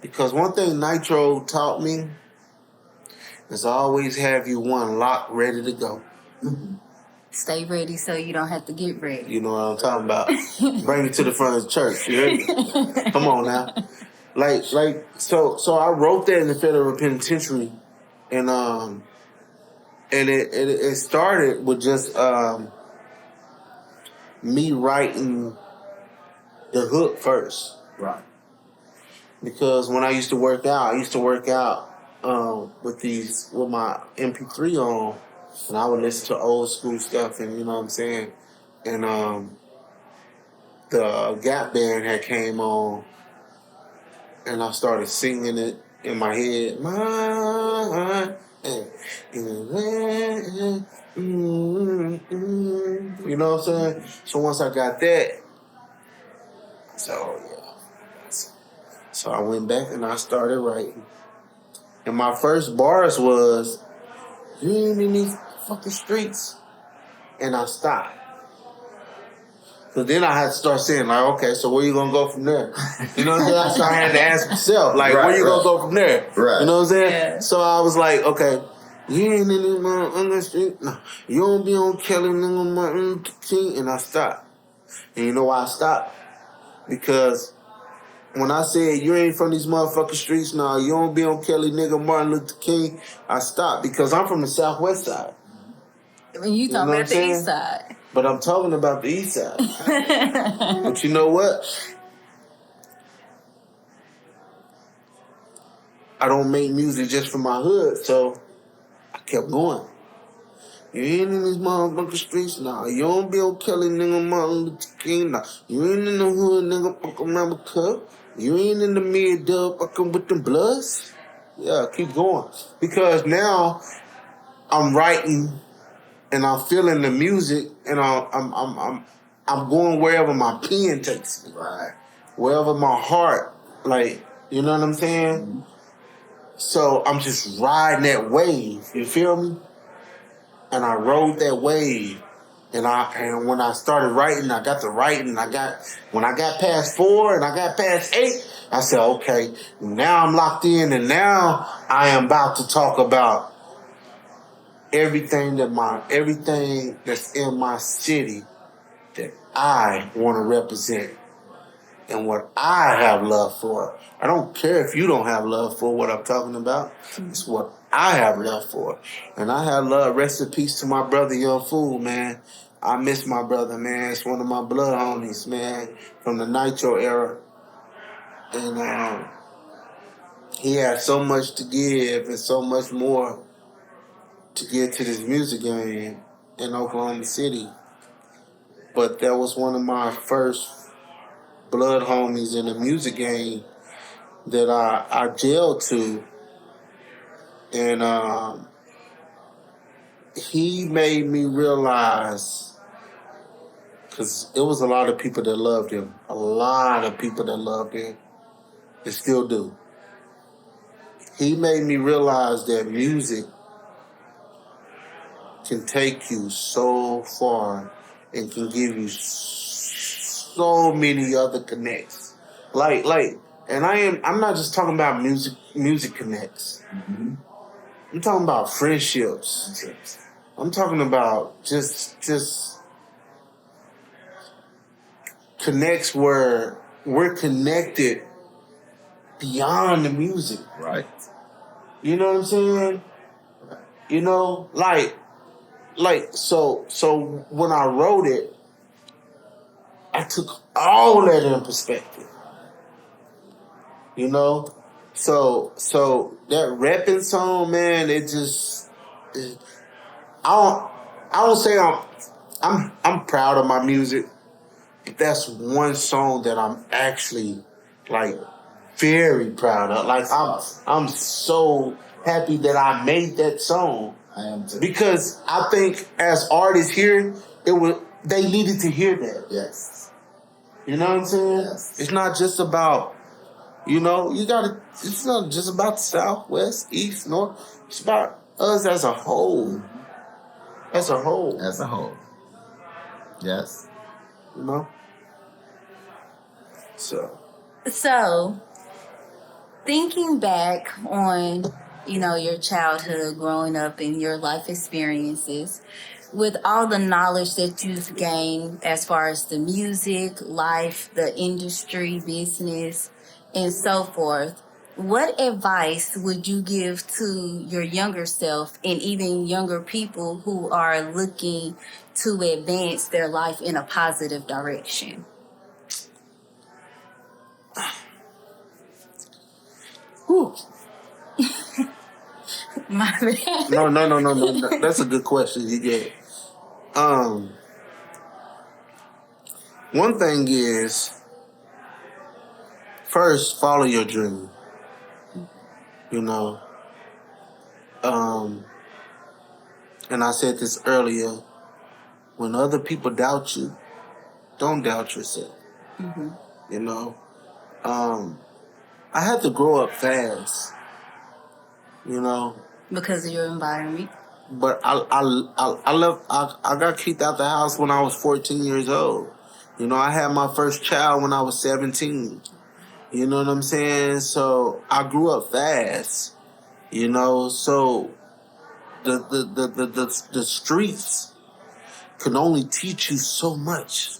S4: Because one thing Nitro taught me is always have you one locked, ready to go.
S5: Stay ready so you don't have to get ready.
S4: You know what I'm talking about. Bring it to the front of the church. You heard me? Come on now. So I wrote that in the federal penitentiary, and it started with just me writing the hook first.
S3: Right.
S4: Because when I used to work out, with my MP3 on, and I would listen to old school stuff, and you know what I'm saying? And the Gap Band had came on, and I started singing it in my head. You know what I'm saying? So once I got that, so I went back and I started writing. And my first bars was, "You ain't in these fucking streets." And I stopped. So then I had to start saying, like, okay, so where you gonna go from there? You know what I'm saying? So I had to ask myself, like, where you gonna go from there?
S3: Right.
S4: You know what I'm saying?
S5: Yeah.
S4: So I was like, okay, you ain't in the street. No, you don't be on Kelly, nigga, Martin Luther King. And I stopped. And you know why I stopped? Because when I said you ain't from these motherfucking streets, nah, you don't be on Kelly, nigga, Martin Luther King, I stopped because I'm from the Southwest side.
S5: When you talking about the East Side.
S4: But I'm talking about the East Side. But you know what? I don't make music just for my hood, so I kept going. You ain't in these motherfucking streets, nah. You don't be on Kelly, nigga, Martin Luther King, nah. You ain't in the hood, nigga, fucking remember cup. You ain't in the mid-dub, fucking with them bloods. Yeah, keep going. Because now I'm writing and I'm feeling the music, and I'm going wherever my pen takes me,
S3: Right.
S4: wherever my heart, like, you know what I'm saying?
S3: Mm-hmm.
S4: So I'm just riding that wave. You feel me? And I rode that wave. And when I started writing, I got to writing. When I got past 4 and I got past 8, I said, okay, now I'm locked in, and now I am about to talk about everything that's in my city that I want to represent and what I have love for. I don't care if you don't have love for what I'm talking about. It's what I have love for. And I have love. Rest in peace to my brother, Young Fool, man. I miss my brother, man. It's one of my blood homies, man, from the Nitro era. And he had so much to give and so much more to get to this music game in Oklahoma City. But that was one of my first blood homies in the music game that I jailed to. And he made me realize, because it was a lot of people that loved him. A lot of people that loved him. They still do. He made me realize that music can take you so far and can give you so many other connects. And I'm not just talking about music connects.
S3: Mm-hmm.
S4: I'm talking about friendships. I'm talking about just connects where we're connected beyond the music.
S3: Right.
S4: You know what I'm saying? You know, so when I wrote it, I took all that in perspective. You know? So that repping song, man, I don't say I'm proud of my music, but that's one song that I'm actually like very proud of. Like I'm so happy that I made that song.
S3: I am too.
S4: Because I think as artists here, they needed to hear that.
S3: Yes.
S4: You know what I'm saying?
S3: Yes.
S4: It's not just about, it's not just about the South, West, East, North. It's about us as a whole. As a whole.
S3: As a whole. Yes.
S4: You know?
S5: So, thinking back on, your childhood, growing up, and your life experiences, with all the knowledge that you've gained as far as the music, life, the industry, business, and so forth, what advice would you give to your younger self and even younger people who are looking to advance their life in a positive direction?
S4: Whew.
S5: My bad.
S4: No. That's a good question you get. One thing is, first, follow your dream. And I said this earlier, when other people doubt you, don't doubt yourself. Mm-hmm. I had to grow up fast,
S5: Because of your environment.
S4: But I got kicked out the house when I was 14 years old. I had my first child when I was 17. You know what I'm saying? So I grew up fast. So the streets can only teach you so much.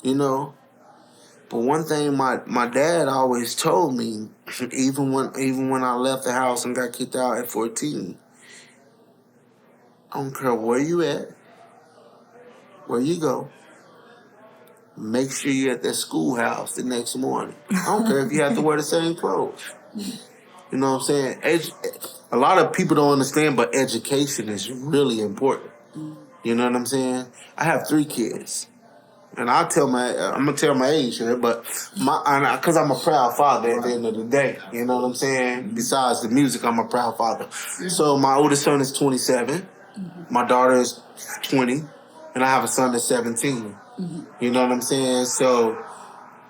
S4: But one thing my dad always told me, even when I left the house and got kicked out at 14, I don't care where you at, where you go, make sure you're at that schoolhouse the next morning. I don't care if you have to wear the same clothes. You know what I'm saying? A lot of people don't understand, but education is really important. You know what I'm saying? I have 3 kids. And I'm gonna tell my age here, but because I'm a proud father at the end of the day, you know what I'm saying? Besides the music, I'm a proud father. So my oldest son is 27, My daughter is 20, and I have a son that's 17. You know what I'm saying? So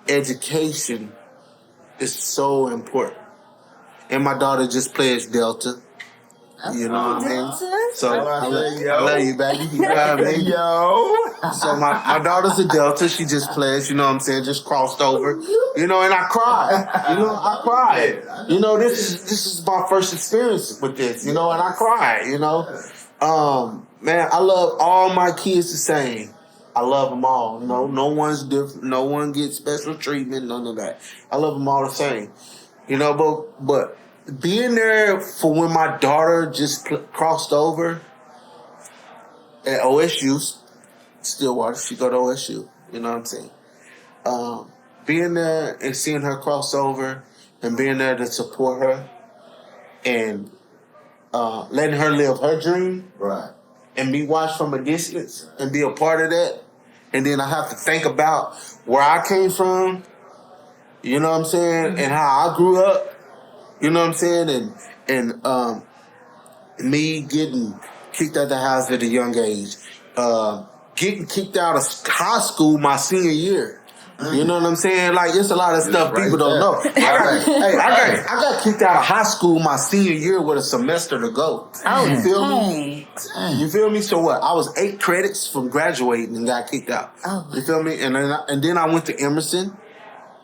S4: education is so important. And my daughter just plays Delta. You know what I mean? So I love you, baby. You know what I mean? So my daughter's a Delta. She just plays, you know what I'm saying? Just crossed over. You know, and I cried. You know, I cried. You know, this is my first experience with this, you know, and I cried, you know. Man, I love all my kids the same. I love them all. No one's different. No one gets special treatment, none of that. I love them all the same. You know, but being there for when my daughter just crossed over at OSU, Stillwater, she go to OSU, you know what I'm saying? Being there and seeing her cross over and being there to support her and letting her live her dream.
S3: Right.
S4: And be watched from a distance and be a part of that. And then I have to think about where I came from, you know what I'm saying, and how I grew up, you know what I'm saying, and me getting kicked out of the house at a young age, getting kicked out of high school my senior year. You know what I'm saying? Like, it's a lot of stuff people don't know. I got kicked out of high school my senior year with a semester to go. You feel me? You feel me? So what? I was 8 credits from graduating and got kicked out. You feel me? And then I went to Emerson.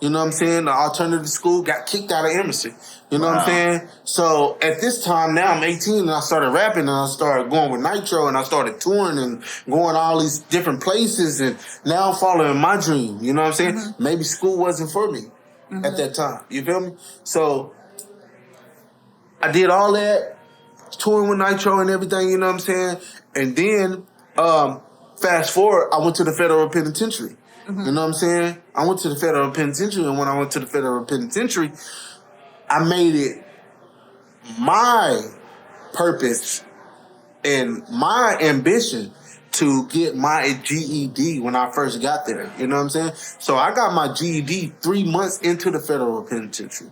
S4: You know what I'm saying? The alternative school, got kicked out of Emerson. You know what I'm saying? So at this time now, I'm 18 and I started rapping and I started going with Nitro and I started touring and going all these different places and now I'm following my dream. You know what I'm saying? Maybe school wasn't for me at that time. You feel me? So I did all that, touring with Nitro and everything, you know what I'm saying? And then, fast forward, I went to the federal penitentiary. You know what I'm saying? I went to the federal penitentiary, and when I went to the federal penitentiary, I made it my purpose and my ambition to get my GED when I first got there. You know what I'm saying? So I got my GED 3 months into the federal penitentiary.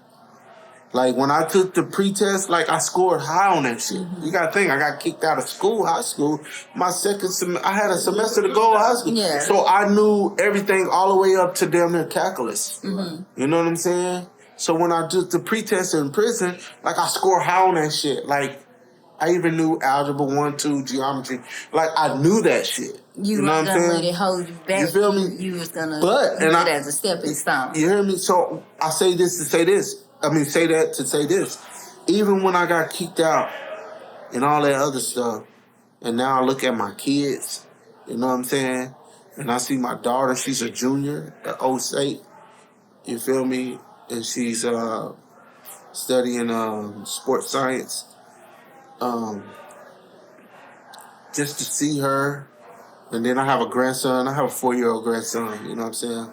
S4: Like, when I took the pretest, like, I scored high on that shit. You gotta think, I got kicked out of high school. My second I had a semester to go to high school. Yeah. So I knew everything all the way up to damn near calculus. You know what I'm saying? So when I took the pretest in prison, like, I scored high on that shit. Like, I even knew algebra 1, 2, geometry. Like, I knew that shit.
S5: You
S4: know what I'm saying?
S5: Let it hold you back.
S4: You feel me?
S5: You was gonna use it as a stepping stone.
S4: You hear me? So I say this to say this. I mean, say that to say this. Even when I got kicked out and all that other stuff, and now I look at my kids, you know what I'm saying? And I see my daughter, she's a junior at Old State, you feel me? And she's studying sports science. Just to see her, and then I have a grandson, I have a 4-year-old grandson, you know what I'm saying?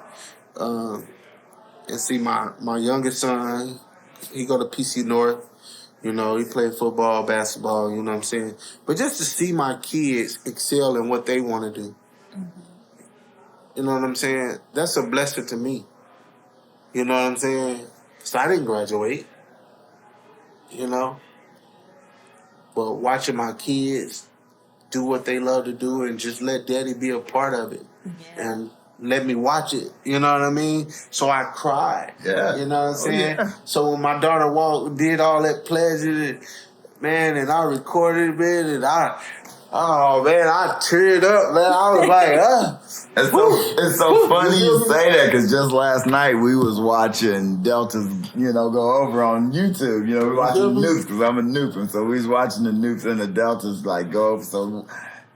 S4: And see my youngest son, he go to PC North, you know, he play football, basketball, you know what I'm saying? But just to see my kids excel in what they want to do, you know what I'm saying? That's a blessing to me. You know what I'm saying? So I didn't graduate, you know? But watching my kids do what they love to do and just let daddy be a part of it. And let me watch it, you know what I mean? So I cried, you know what I'm saying? So when my daughter did all that pleasure, man, and I recorded it, and I teared up, man. I was like,
S3: It's so funny you say that, because just last night we was watching Deltas, you know, go over on YouTube. You know, we watching the Nukes, because I'm a Nuke, and so we was watching the Nukes and the Deltas, like, go over. So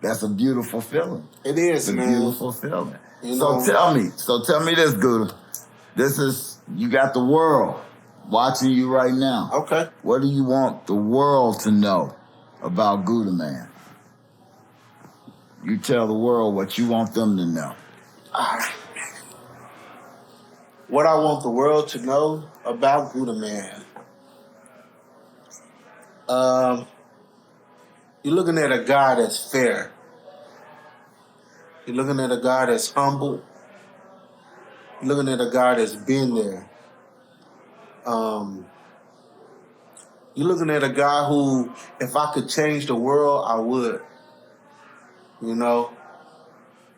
S3: that's a beautiful feeling.
S4: It is,
S3: man. It's a beautiful feeling.
S4: You know?
S3: So tell me this, GUDA. You got the world watching you right now.
S4: Okay.
S3: What do you want the world to know about GUDA, man? You tell the world what you want them to know.
S4: What I want the world to know about GUDA, man. You're looking at a guy that's fair. You're looking at a guy that's humble. You're looking at a guy that's been there. You're looking at a guy who, if I could change the world, I would. You know,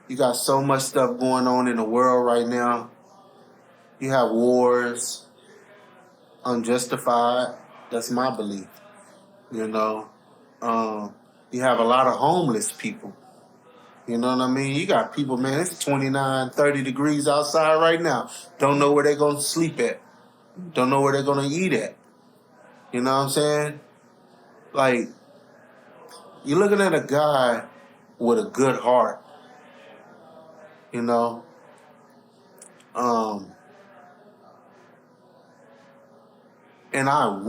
S4: you got so much stuff going on in the world right now. You have wars, unjustified. That's my belief. You know, you have a lot of homeless people. You know what I mean? You got people, man, it's 29, 30 degrees outside right now. Don't know where they're going to sleep at. Don't know where they're going to eat at. You know what I'm saying? Like, you're looking at a guy with a good heart. You know? And I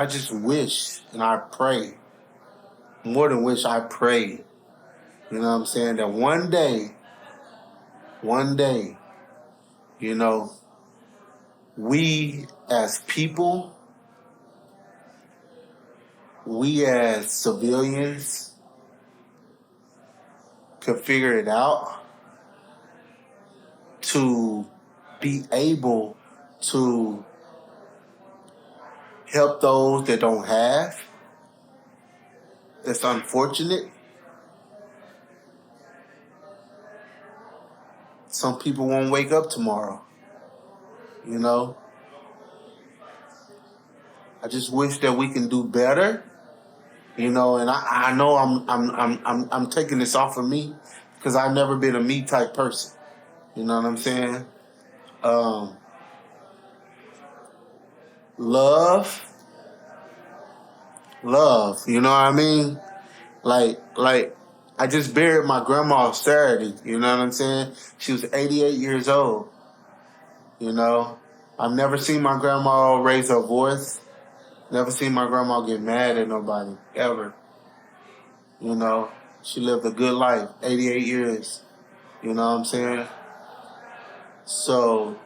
S4: just wish, and I pray, more than wish, I pray, you know what I'm saying, that one day, you know, we as people, we as civilians could figure it out to be able to help those that don't have. That's unfortunate. Some people won't wake up tomorrow. You know? I just wish that we can do better. You know, and I know I'm taking this off of me because I've never been a me type person. You know what I'm saying? Love, you know what I mean? Like I just buried my grandma Saturday, you know what I'm saying? She was 88 years old. You know, I've never seen my grandma raise her voice. Never seen my grandma get mad at nobody, ever. You know, she lived a good life, 88 years. You know what I'm saying? So,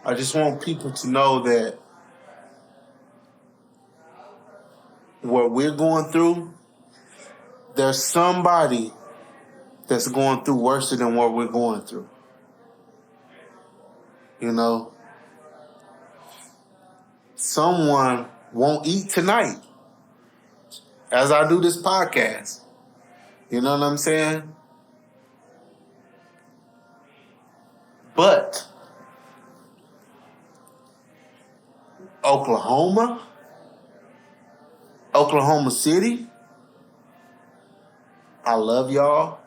S4: I just want people to know that what we're going through, there's somebody that's going through worse than what we're going through. You know? Someone won't eat tonight as I do this podcast. You know what I'm saying? But Oklahoma City, I love y'all.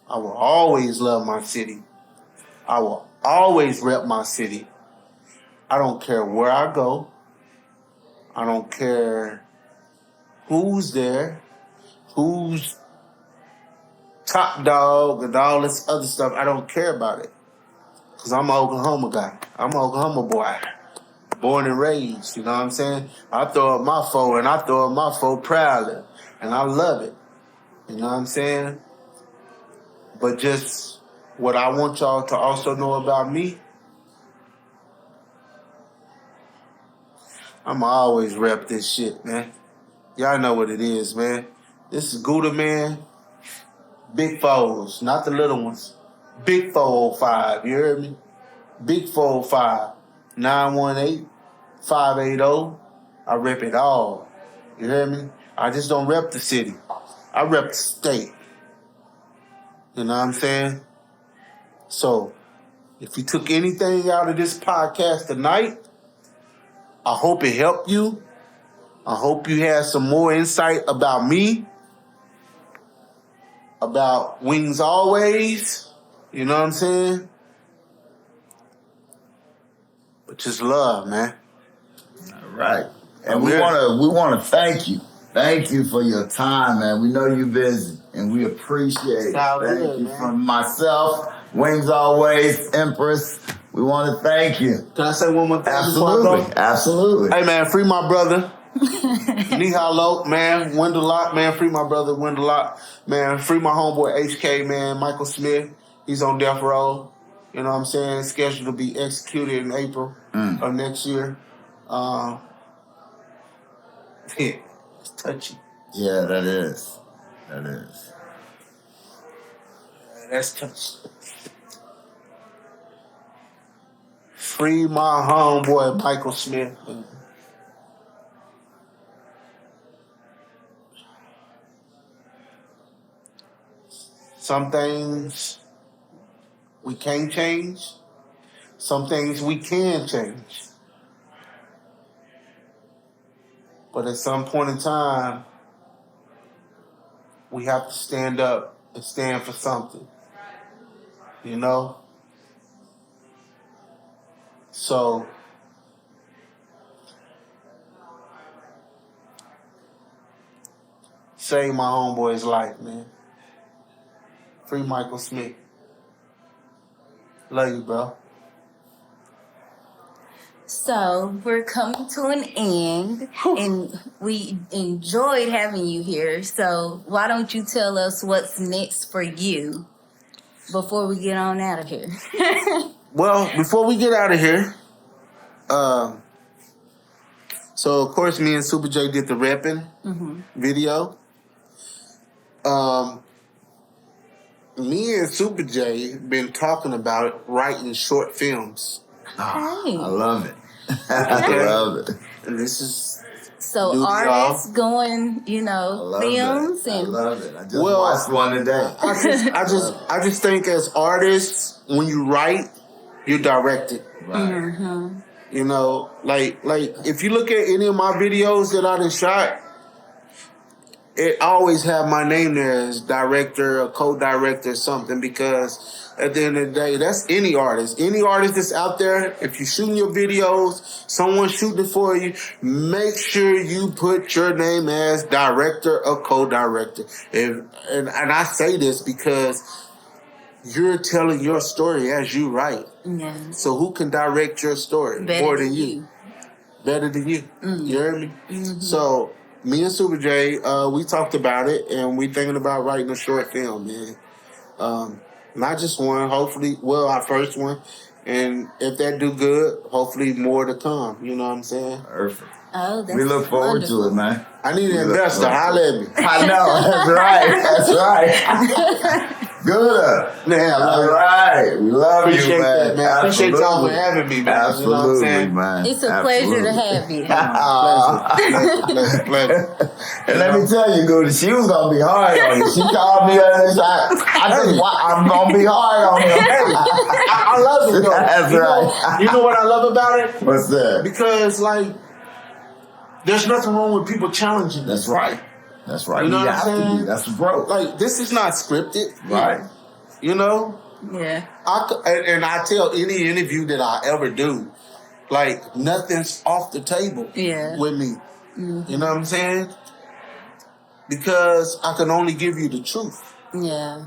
S4: I will always love my city. I will always rep my city. I don't care where I go. I don't care who's there, who's top dog and all this other stuff. I don't care about it. Because I'm an Oklahoma guy. I'm an Oklahoma boy. Born and raised, you know what I'm saying? I throw up my foe, and I throw up my foe proudly. And I love it. You know what I'm saying? But just what I want y'all to also know about me, I'ma always rep this shit, man. Y'all know what it is, man. This is GUDA, man. Big foes, not the little ones. Big 405, you heard me? Big 405, 918-580. I rep it all. You hear me? I just don't rep the city. I rep the state. You know what I'm saying? So, if you took anything out of this podcast tonight, I hope it helped you. I hope you had some more insight about me, about Wingz Alwayz. You know what I'm saying? But just love, man.
S3: All right. And we wanna thank you. Thank you for your time, man. We know you're busy, and we appreciate it. Thank you from myself, Wingz Alwayz, Empress. We want to thank you.
S4: Can I say one more thing?
S3: Absolutely.
S4: Hey, man, free my brother. Nihalo, man. Wendelot, man. Free my brother, Wendelot. Man, free my homeboy, HK, man. Michael Smith. He's on death row. You know what I'm saying? Scheduled to be executed in April of next year. It's touchy.
S3: Yeah, that is.
S4: That's touchy. Free my homeboy, Michael Smith. Some things we can't change. Some things we can change. But at some point in time, we have to stand up and stand for something. You know? So, save my homeboy's life, man. Free Michael Smith. Love you, bro.
S5: So we're coming to an end, and we enjoyed having you here. So why don't you tell us what's next for you before we get on out of here?
S4: Well, before we get out of here, so of course me and Super J did the rapping video. Me and Super J been talking about writing short films.
S5: Hey.
S3: I love it. I love it.
S4: And this is
S5: So
S4: New
S5: artists
S4: York.
S5: going, you
S3: I
S5: know,
S3: love
S5: films
S3: it. I
S5: and
S3: love it. I just
S4: Well,
S3: watched one today.
S4: I just think as artists, when you write, you're directed.
S3: Right.
S4: You know, like if you look at any of my videos that I done shot, it always have my name there as director or co-director or something, because at the end of the day, that's any artist. Any artist that's out there, if you're shooting your videos, someone's shooting for you, make sure you put your name as director or co-director. And I say this because you're telling your story as you write.
S5: yeah.
S4: So who can direct your story
S5: Better
S4: more
S5: than
S4: than you?
S5: you.
S4: Better than you. You hear me? So me and Super J, we talked about it, and we thinking about writing a short film, man. Not just one, hopefully, well, our first one. And if that do good, hopefully more to come. You know what I'm saying?
S3: Perfect.
S5: Oh, that's
S3: We look forward
S5: wonderful.
S3: to it, man.
S4: I need an
S3: We look
S4: investor.
S3: forward to
S4: Holla at me.
S3: I know. That's right. Good.
S4: Man, I love
S3: All
S4: it.
S3: right. We love
S4: Appreciate
S3: you, man.
S4: that, man. Appreciate y'all
S3: Absolutely.
S4: for having me, man. You know what I'm
S3: Absolutely,
S4: saying?
S3: man.
S5: It's a pleasure to have you.
S4: Pleasure.
S3: And let me tell you, Goody, she was gonna be hard on you. She called me and I'm gonna be hard on you.
S4: I love it, though.
S3: That's right.
S4: You know what I love about it?
S3: What's that?
S4: Because, like, there's nothing wrong with people challenging.
S3: That's right. That's right.
S4: You know
S3: You
S4: what I'm
S3: have to
S4: saying?
S3: be. That's broke.
S4: Like, this is not scripted.
S3: Right.
S4: You know?
S5: Yeah.
S4: And I tell any interview that I ever do, like, nothing's off the table
S5: Yeah.
S4: with me. You know what I'm saying? Because I can only give you the truth.
S5: Yeah.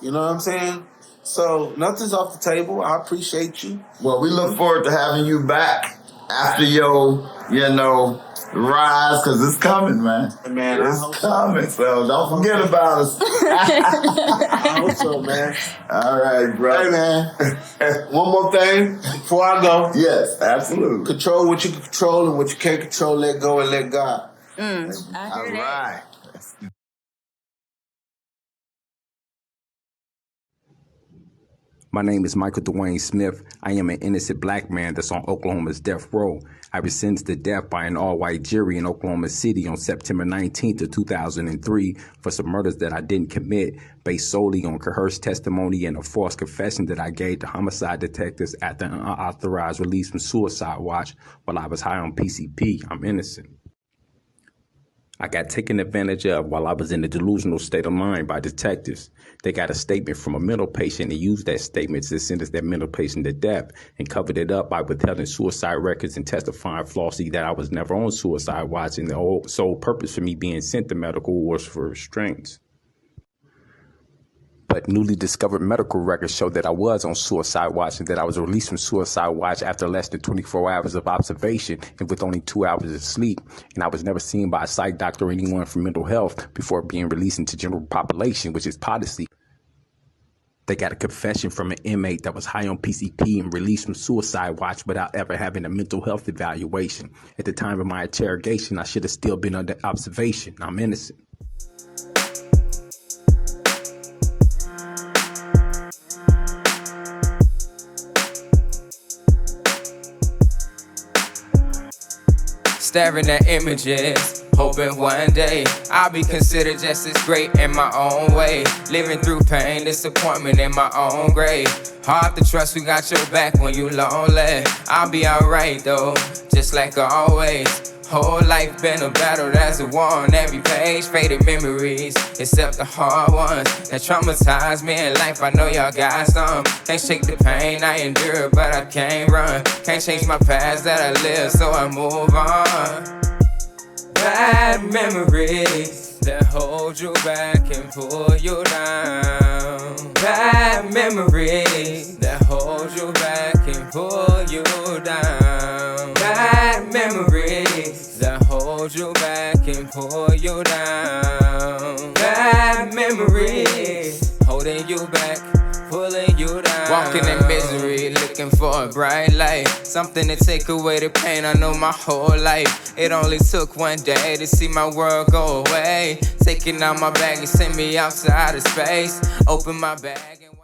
S3: You know what I'm saying? So nothing's off the table. I appreciate you.
S1: Well, we look forward to having you back after your, rise, because it's coming, man.
S4: Man, I
S1: It's
S4: hope so.
S1: coming, so don't forget about us.
S4: I hope so, man.
S1: All right, bro.
S4: Hey, man. One more thing before I go.
S1: Yes, absolutely.
S4: Control what you can control, and what you can't control, let go and let God.
S5: I heard
S1: All
S5: that.
S1: right.
S7: My name is Michael Dwayne Smith. I am an innocent black man that's on Oklahoma's death row. I was sentenced to death by an all-white jury in Oklahoma City on September 19th of 2003 for some murders that I didn't commit, based solely on coerced testimony and a false confession that I gave to homicide detectives after an unauthorized release from Suicide Watch while I was high on PCP. I'm innocent. I got taken advantage of while I was in a delusional state of mind by detectives. They got a statement from a mental patient and used that statement to sentence that mental patient to death and covered it up by withholding suicide records and testifying falsely that I was never on suicide watch, and the sole purpose for me being sent to medical was for restraints. But newly discovered medical records show that I was on suicide watch and that I was released from suicide watch after less than 24 hours of observation and with only 2 hours of sleep. And I was never seen by a psych doctor or anyone for mental health before being released into general population, which is policy. They got a confession from an inmate that was high on PCP and released from suicide watch without ever having a mental health evaluation. At the time of my interrogation, I should have still been under observation. I'm innocent.
S8: Staring at images, Hoping one day I'll be considered just as great in my own way. Living through pain, disappointment in my own grave. Hard to trust we got your back when you lonely. I'll be alright though, just like always. Whole life been a battle, that's a war on every page. Faded memories, except the hard ones that traumatized me in life. I know y'all got some. Can't shake the pain I endure, but I can't run. Can't change my past that I live, so I move on. Bad memories that hold you back and pull you down. Bad memories that hold you back and pull you down. Bad memories that hold you back and pull you down. Bad memories holding you back, pulling you down. Walking in misery, looking for a bright light. Something to take away the pain I know my whole life. It only took one day to see my world go away. Taking out my bag and send me outside of space. Open my bag and